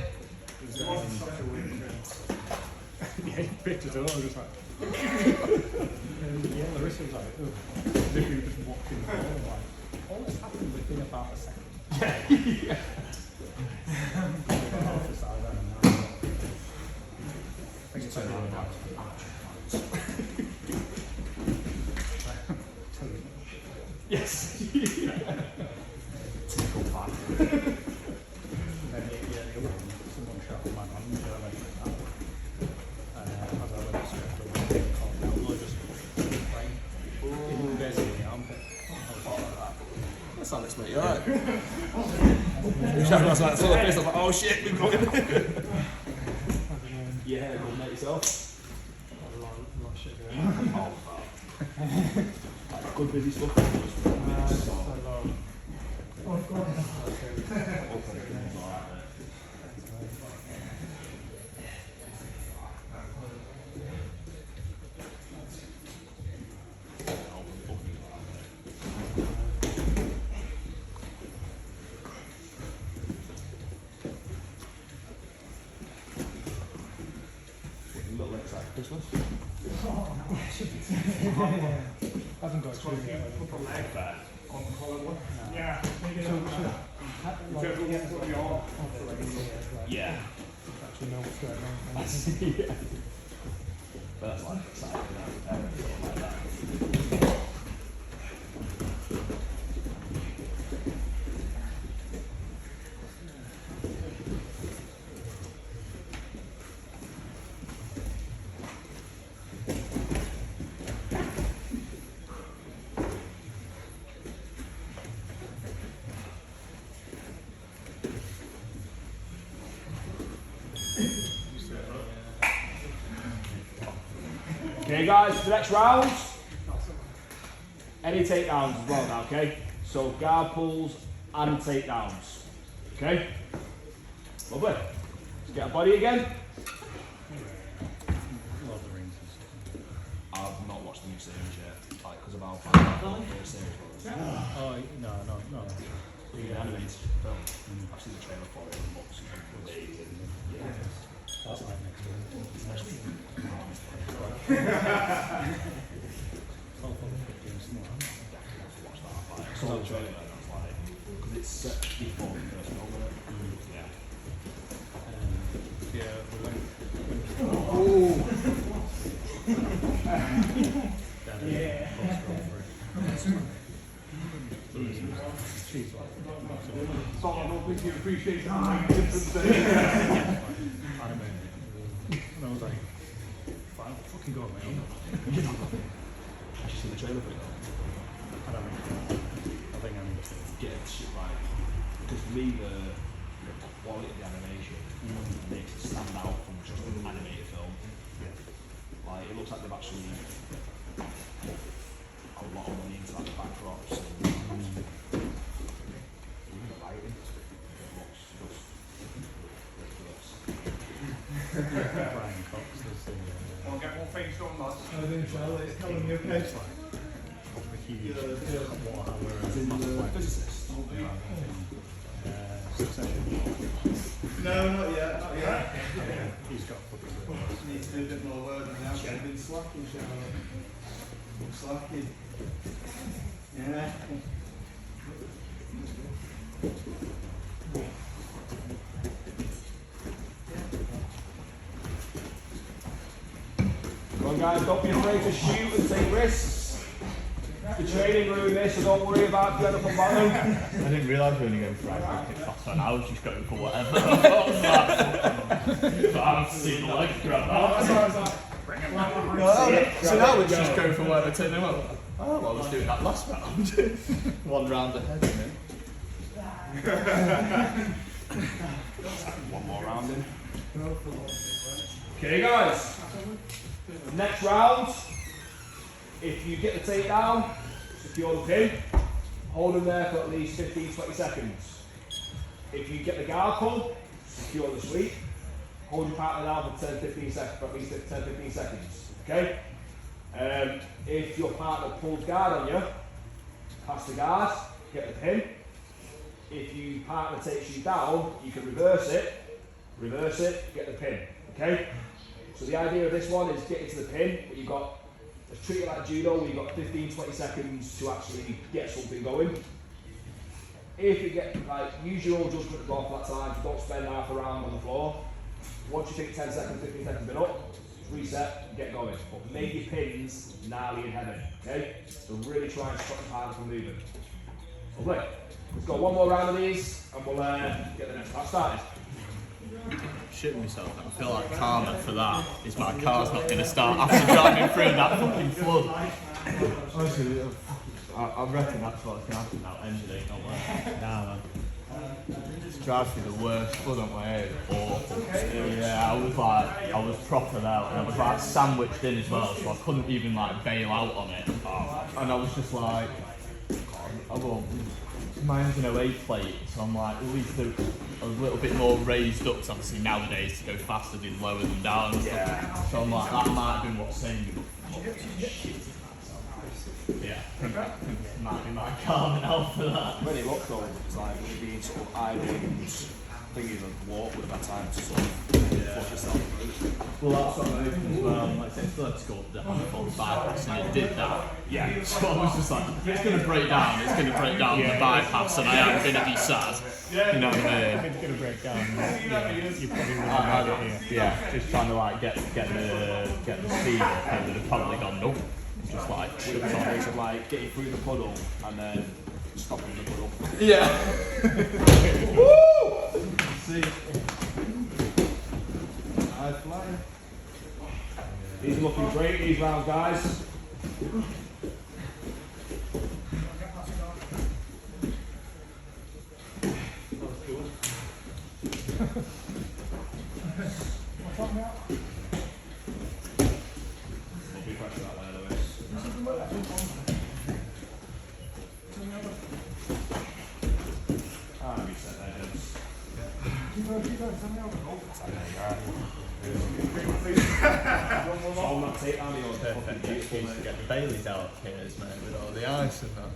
[SPEAKER 3] Yeah, he picked it up, I was just like, and yeah, Larissa was like, oh, as if he was just watching the ball, like, all this happened within about a second. Yeah. Off the side, I don't know. I think it's like,
[SPEAKER 1] Yes.
[SPEAKER 3] Tickle back. And then, yeah, the other one, someone shot my hand, so I went like that. As I went straight to the called down, I just playing. Even basically the armpit. I was like that.
[SPEAKER 1] That's not this, mate. You alright? You shot us like sort of face. I was like, oh shit, we've got it. Yeah, go mate yourself.
[SPEAKER 3] A lot of shit going on.
[SPEAKER 1] Good busy stuff.
[SPEAKER 3] Oh, God.
[SPEAKER 5] if you put the leg on the collarbone. Yeah, maybe
[SPEAKER 3] So, like,
[SPEAKER 5] Whichever
[SPEAKER 3] yeah,
[SPEAKER 5] one you are.
[SPEAKER 1] Yeah.
[SPEAKER 3] actually know what's going on.
[SPEAKER 1] Yeah. But that's like exciting, like that. Okay guys, for the next round, any takedowns as well now, okay? So guard pulls and takedowns, okay? Lovely. Let's get a body again. I've not watched the new series yet, like because of how bad the series was.
[SPEAKER 3] Oh, no.
[SPEAKER 1] The animated film. I've seen the trailer for it in the books.
[SPEAKER 3] That's like next week.
[SPEAKER 1] Next week.
[SPEAKER 3] I'll probably put doing some more.
[SPEAKER 1] Watch that. Like, I saw the trailer and I was like, because it's set before the first film, isn't it? Yeah.
[SPEAKER 3] Yeah, we went.
[SPEAKER 5] Yeah.
[SPEAKER 3] She's like,
[SPEAKER 2] So I don't think you appreciate the difference there.
[SPEAKER 3] and I was like, fine, fucking go on, mate.
[SPEAKER 1] Did you see the trailer for it?
[SPEAKER 3] I don't know. I think I'm just
[SPEAKER 1] Get shit right. Because for me, the quality of the animation makes it stand out from just an animated film. Like, it looks like they've actually put a lot of money into like, the backdrops and even the lighting. It looks just ridiculous.
[SPEAKER 3] Brian Cox does the
[SPEAKER 2] I'll get more things done, lads.
[SPEAKER 5] I think so. It's telling me okay.
[SPEAKER 3] huge Warhammer
[SPEAKER 1] As in the physicist.
[SPEAKER 3] Succession.
[SPEAKER 6] No, not yet, not yet.
[SPEAKER 3] He's got fucking
[SPEAKER 6] Needs to do a bit more work than that. I've been slacking, Charlotte. I'm slacking. Yeah.
[SPEAKER 1] Come on guys, don't be afraid to shoot and take risks. The training room this, so don't worry about getting up and bottom.
[SPEAKER 7] I didn't realise we were only going for right kick off, and I was just going for whatever. But I've seen the leg grab that. So now we're just going for whatever turn them up. Oh, well, I was doing that last round. One round ahead of me.
[SPEAKER 1] One more round in. Okay guys, next round, if you get the takedown, secure the pin, hold them there for at least 15-20 seconds. If you get the guard pull, secure the sweep, hold your partner down for 10-15 seconds, for at least 10-15 seconds, okay? If your partner pulls guard on you, pass the guard, get the pin. If your partner takes you down, you can reverse it, get the pin, okay? So the idea of this one is get into the pin, but you've got, let's treat it like judo, where you've got 15-20 seconds to actually get something going. If you get, like, use your own judgment to go off that time, don't spend half a round on the floor. Once you think 10 seconds, 15 seconds been up, reset, get going. But make your pins gnarly and heavy, okay? So really try and stop the partner from moving. Lovely. Let's go one more round of these, and we'll get the next part started.
[SPEAKER 7] Shitting myself. I feel like karma for that is my car's not going to start after driving through that fucking flood. Honestly, I reckon that's what's going to happen now. Engine ain't not working. Nah, man. Drives through the worst flood on my head. Awful. Yeah, I was proper out, and I was like sandwiched in as well, so I couldn't even like bail out on it. And I was just like, mine's an 08 plate, so I'm like, at least they're a little bit more raised up, 'cause obviously nowadays to go faster they lower them down. Yeah. So I'm like, that might have been what's saying me. Yeah, might be my car now for that.
[SPEAKER 1] When it looks old, it's like really being sort of islands think even walk would have had time to sort of flush yourself through.
[SPEAKER 7] Well, that's what I'm hoping as well. Like, I said, it's going to go up the handhold bypass, and it did that.
[SPEAKER 1] Yeah.
[SPEAKER 7] So I was just like, it's going to break down, the bypass, and I am going to be sad. You know what I mean?
[SPEAKER 3] If it's going to break down, you probably wouldn't have made it here.
[SPEAKER 7] Yeah, just trying to like get the speed up, and would have probably gone nope. Just like
[SPEAKER 1] Would have been a case of like getting through the puddle and then stopping the puddle.
[SPEAKER 7] yeah.
[SPEAKER 6] Woo! See. High flyer.
[SPEAKER 1] He's looking great, these rounds, guys. Lovely pressure that way, otherwise. Ah, reset there, James. So on that tape, Andy, on fucking beautiful,
[SPEAKER 7] Used to
[SPEAKER 1] mate.
[SPEAKER 7] get the Baileys out here, mate, with all the ice and that.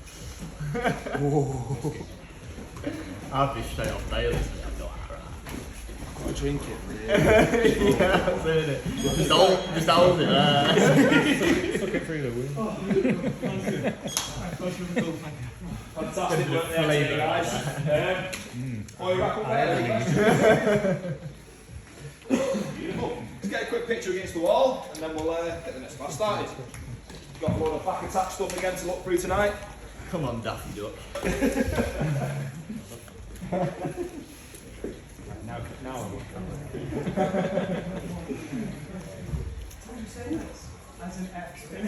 [SPEAKER 7] I'd be straight off Baileys and I'd go, alright.
[SPEAKER 1] Got to drink it, really.
[SPEAKER 7] Yeah, I'm saying it. Just hold it there.
[SPEAKER 3] Took it through the wound.
[SPEAKER 1] Fantastic work there today, guys. Oh, you're back up there. Beautiful. Let's get a quick picture against the wall, and then we'll get the next class started. Got a load of back attack stuff again to look through tonight.
[SPEAKER 7] Come on, Daffy Duck.
[SPEAKER 1] Now I'm
[SPEAKER 5] As an expert.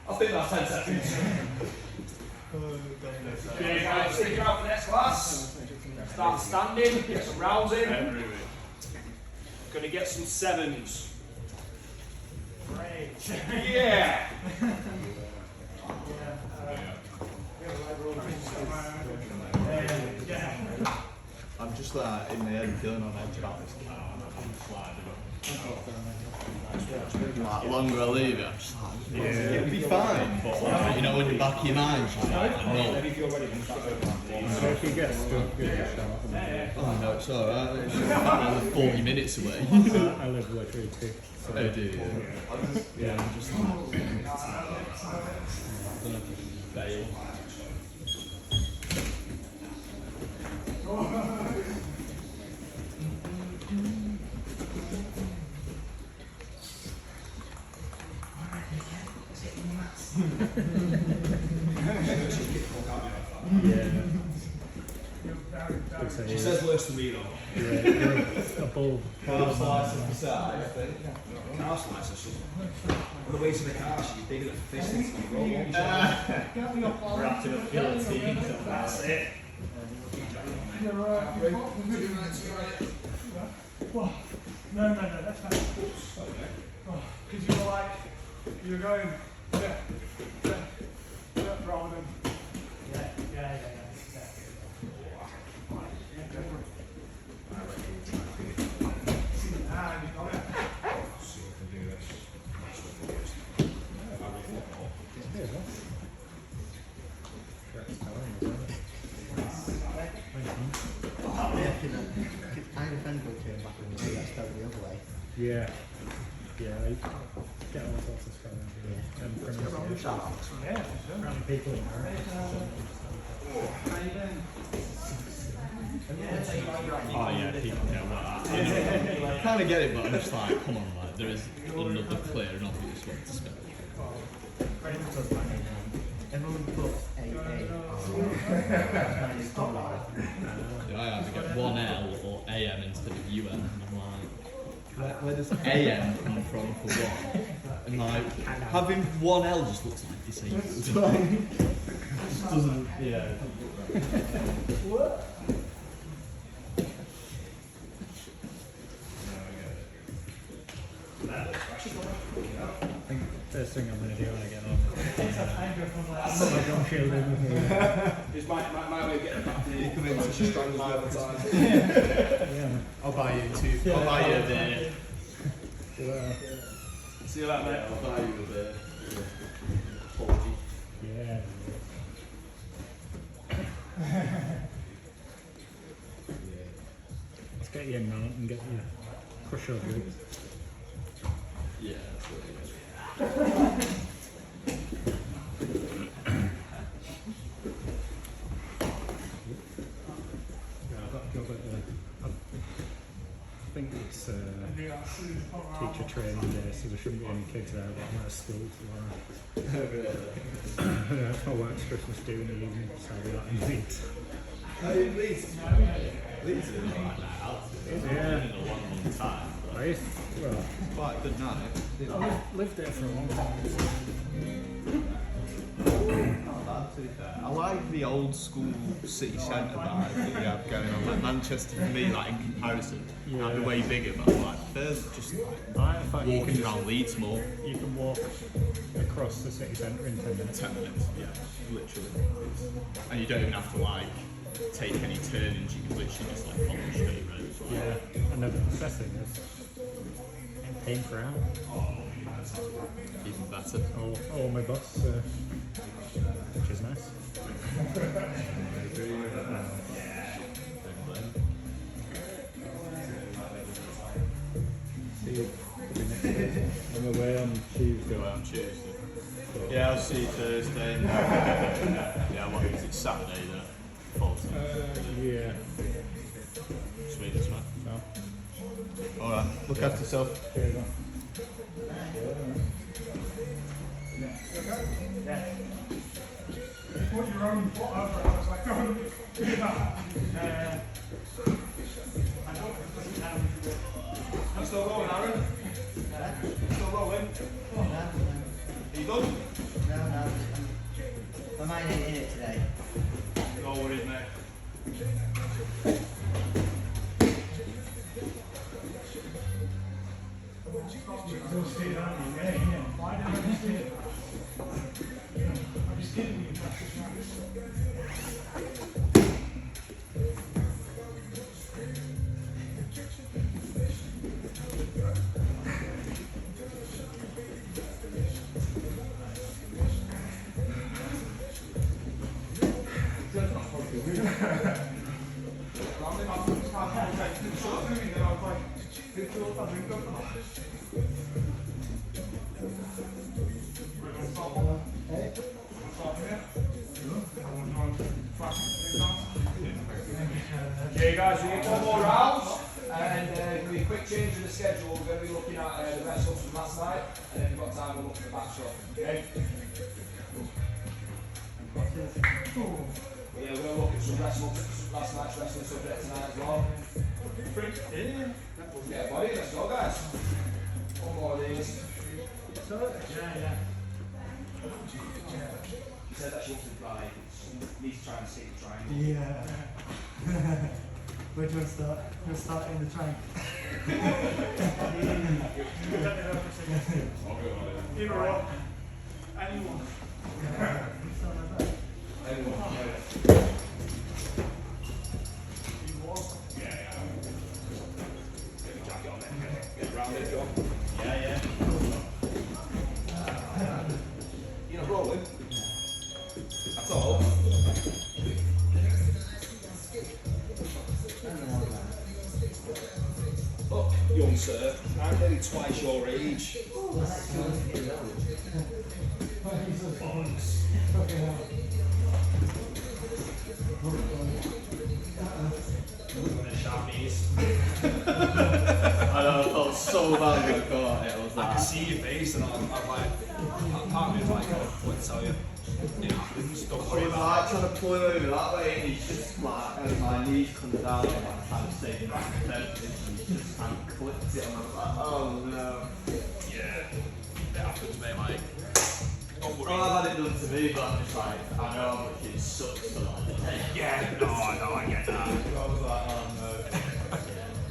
[SPEAKER 1] I think that's 10 seconds. Okay, guys, stick around for the next class. Start standing, get some rounds in. Gonna get some sevens.
[SPEAKER 5] Great.
[SPEAKER 1] Yeah!
[SPEAKER 7] I'm just like in my head feeling on edge about this. Like, longer I leave it, I'm just like, it'll be fine. But like, you know, in the back of your mind, you're like, no.
[SPEAKER 3] So if you get stuck, give it a shot.
[SPEAKER 7] Oh no, it's alright. It's just another 40 minutes away.
[SPEAKER 3] I live literally too. So
[SPEAKER 7] Oh, do you?
[SPEAKER 3] yeah, I'm just
[SPEAKER 7] Bail.
[SPEAKER 1] She says worse than me though.
[SPEAKER 3] a ball.
[SPEAKER 1] Car slicer, she's on the way to the car, she's bigger than a fist into the roll.
[SPEAKER 3] Wrapped in a guillotine.
[SPEAKER 1] That's it.
[SPEAKER 5] No, that's fine. Because you were like, you were going, yeah, rather than, yeah.
[SPEAKER 9] I had a friend who came back and he got spelled the other way.
[SPEAKER 3] Yeah. Yeah, I get all sorts of spelling. Yeah. And pronunciation.
[SPEAKER 5] Yeah,
[SPEAKER 3] Around people in America.
[SPEAKER 7] Oh yeah, people know what that. I kind of get it, but I'm just like, come on, like, there is another clear and obvious way to spell it.
[SPEAKER 9] Everyone puts AA on
[SPEAKER 7] I either get one L or AM instead of UN, and I'm like, where does AM come from for one? And like, having one L just looks like disabled. Like, just doesn't, yeah.
[SPEAKER 3] first thing I'm going to do when I get home. Put my drum shield in.
[SPEAKER 1] It's my way of getting back to you. Come in to strong as well.
[SPEAKER 3] Yeah.
[SPEAKER 7] I'll buy you two. I'll buy you a beer.
[SPEAKER 1] See you later, mate.
[SPEAKER 7] I'll buy you a beer.
[SPEAKER 3] Yeah. Let's get you in now and get you crush over you.
[SPEAKER 7] Yeah, that's really good.
[SPEAKER 3] Yeah, I've got a job at I think it's teacher training day, so there shouldn't be any kids there, but I'm at school tomorrow. Yeah, it's my work's Christmas do in the evening, so I'll be that in Leeds.
[SPEAKER 7] Oh, in Leeds? Leeds is not like that out. It's been in a long time.
[SPEAKER 3] I used, well,
[SPEAKER 7] Quite a good night.
[SPEAKER 3] I've lived there for a long time.
[SPEAKER 7] Not bad, to be fair. I like the old school city centre vibe that we have going on. Like Manchester, for me, like in comparison, might be way bigger, but like Thurs just like walking around Leeds more.
[SPEAKER 3] You can walk across the city centre in 10 minutes.
[SPEAKER 7] 10 minutes, yeah, literally. And you don't even have to like take any turnings, you can literally just like follow the straight road.
[SPEAKER 3] Yeah, and the best thing is, I'm paying per hour.
[SPEAKER 7] Even better.
[SPEAKER 3] Oh, my boss, which is nice. See you next day. I'm away on Tuesday.
[SPEAKER 7] Go out on Tuesday. Yeah, I'll see you Thursday. Yeah, what is it? Saturday, the 14th.
[SPEAKER 3] Yeah.
[SPEAKER 7] Sweet as man.
[SPEAKER 3] No.
[SPEAKER 7] Alright, look after yourself.
[SPEAKER 3] Cheers, man.
[SPEAKER 5] Put your own foot over, I was like, don't do that. I don't think
[SPEAKER 1] I'm still rolling, Aaron. Still rolling. Are you done?
[SPEAKER 9] No. My mind ain't in it today.
[SPEAKER 1] No worries, mate.
[SPEAKER 5] Don't stay down in the game, yeah. Why didn't I just do it? I'm just kidding you.
[SPEAKER 1] Okay guys, we get one more round and going to be a quick change in the schedule. We're going to be looking at the rest ups from last night and then we've got time to look at the back shot. Okay? Yeah, we're going to look at some rest ups, last night's wrestling subject tonight as well. Yeah, buddy, let's go guys. One more of these.
[SPEAKER 5] Yeah.
[SPEAKER 1] You said that she wants to try, needs to try and see the triangle.
[SPEAKER 9] Yeah. Where do I start? We'll start in the trunk.
[SPEAKER 5] Either or. Anyone.
[SPEAKER 1] Get around it, John. Yeah. You're not rolling? That's all. Look, young sir, I'm nearly twice your age.
[SPEAKER 7] I know, I felt so bad when I got it. I was
[SPEAKER 1] I
[SPEAKER 7] like,
[SPEAKER 1] can see your face and I'm like, part of me is like, what to tell you? It happens, don't
[SPEAKER 7] I
[SPEAKER 1] worry
[SPEAKER 7] was
[SPEAKER 1] about
[SPEAKER 7] like trying to pull him over that way, and he's just like, as my knees come down, and I'm trying to stay back and he just kind of clipped it, and I was like, oh no.
[SPEAKER 1] it. Yeah, it happens, mate, like, don't worry.
[SPEAKER 7] Well, I've had it done to me, but I'm just like, I know how much it sucks to like,
[SPEAKER 1] Yeah, no, I get that.
[SPEAKER 7] I was like, oh no.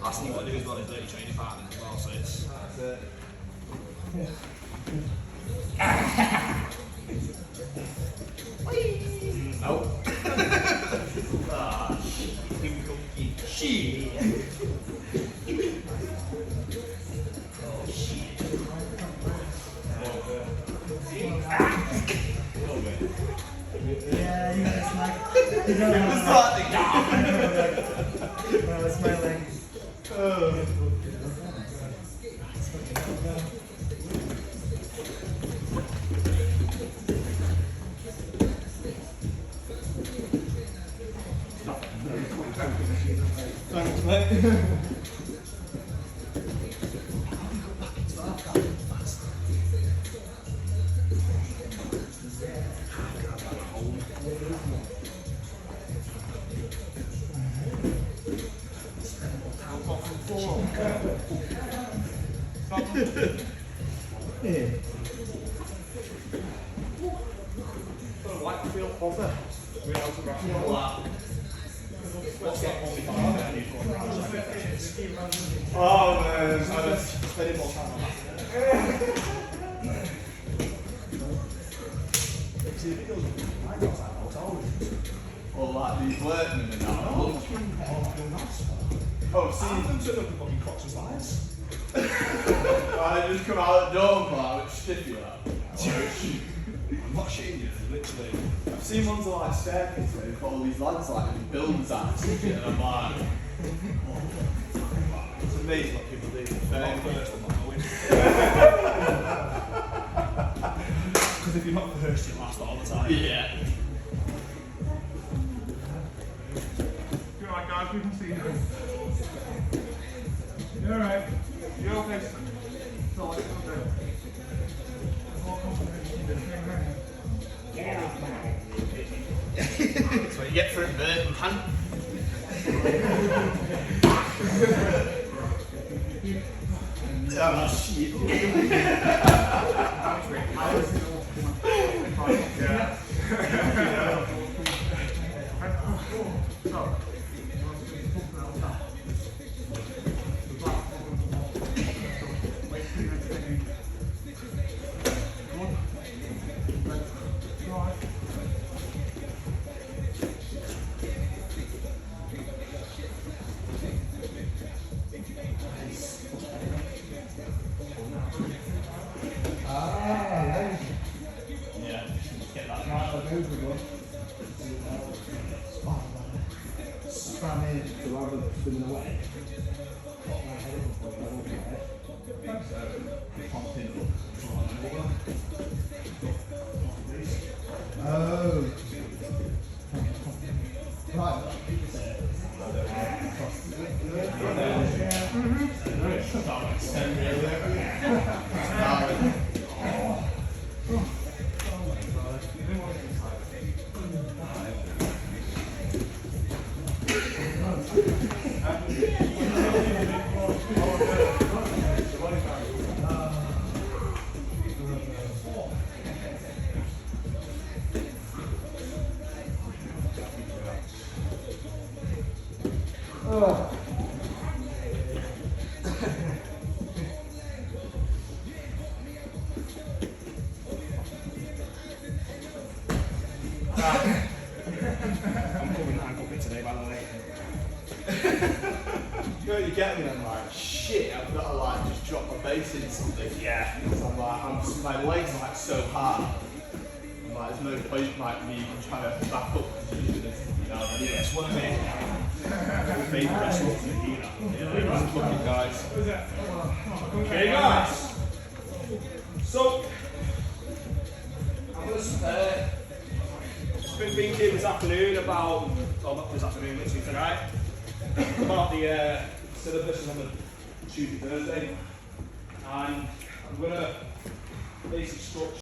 [SPEAKER 1] Last thing you want to do is go on his dirty training partner as well, so it's...
[SPEAKER 7] That's it. out. Ah, shit.
[SPEAKER 9] Yeah, you know, it's like, you know,
[SPEAKER 7] It's like
[SPEAKER 9] well, it's my legs.
[SPEAKER 6] Thanks, mate. Oh man, I just spending more time on that. See, if it goes, I got that hotel.
[SPEAKER 7] Or like these workmen and that. Oh, see,
[SPEAKER 6] I'm turning up in fucking Crocs and slides.
[SPEAKER 7] I just come out the door, man, it's stiffy like.
[SPEAKER 6] I'm not shitting you, literally.
[SPEAKER 7] I've seen ones that like staircases where they've got all these lads like in buildings acts and shit, and I'm like, it's amazing what people do.
[SPEAKER 6] I'm not first, I'm not going. Because if you're not first, you last all the time.
[SPEAKER 7] Yeah.
[SPEAKER 2] You alright, guys? We can see you. You alright? You okay? So, what do?
[SPEAKER 7] That's what you get for it, Burton, cunt. Oh, shit. Yeah, just get that right.
[SPEAKER 9] Spam in.
[SPEAKER 6] So rather than swimming away.
[SPEAKER 9] Oh. Right.
[SPEAKER 6] Oh. I'm coming today, by the way.
[SPEAKER 7] You know, you get me and I'm like, shit, I've got to like just drop my base in something. Yeah. So I'm like, my legs are like so hard. I'm like, there's no point like me even trying to back up because you're gonna, you know,
[SPEAKER 6] Yeah, it's one of my favourite restaurants in here. Yeah,
[SPEAKER 7] fucking guys.
[SPEAKER 6] Okay, guys. So, I was been thinking this afternoon about, well, not this afternoon, literally tonight, about the syllabus on the Tuesday, Thursday, and I'm gonna basically structure.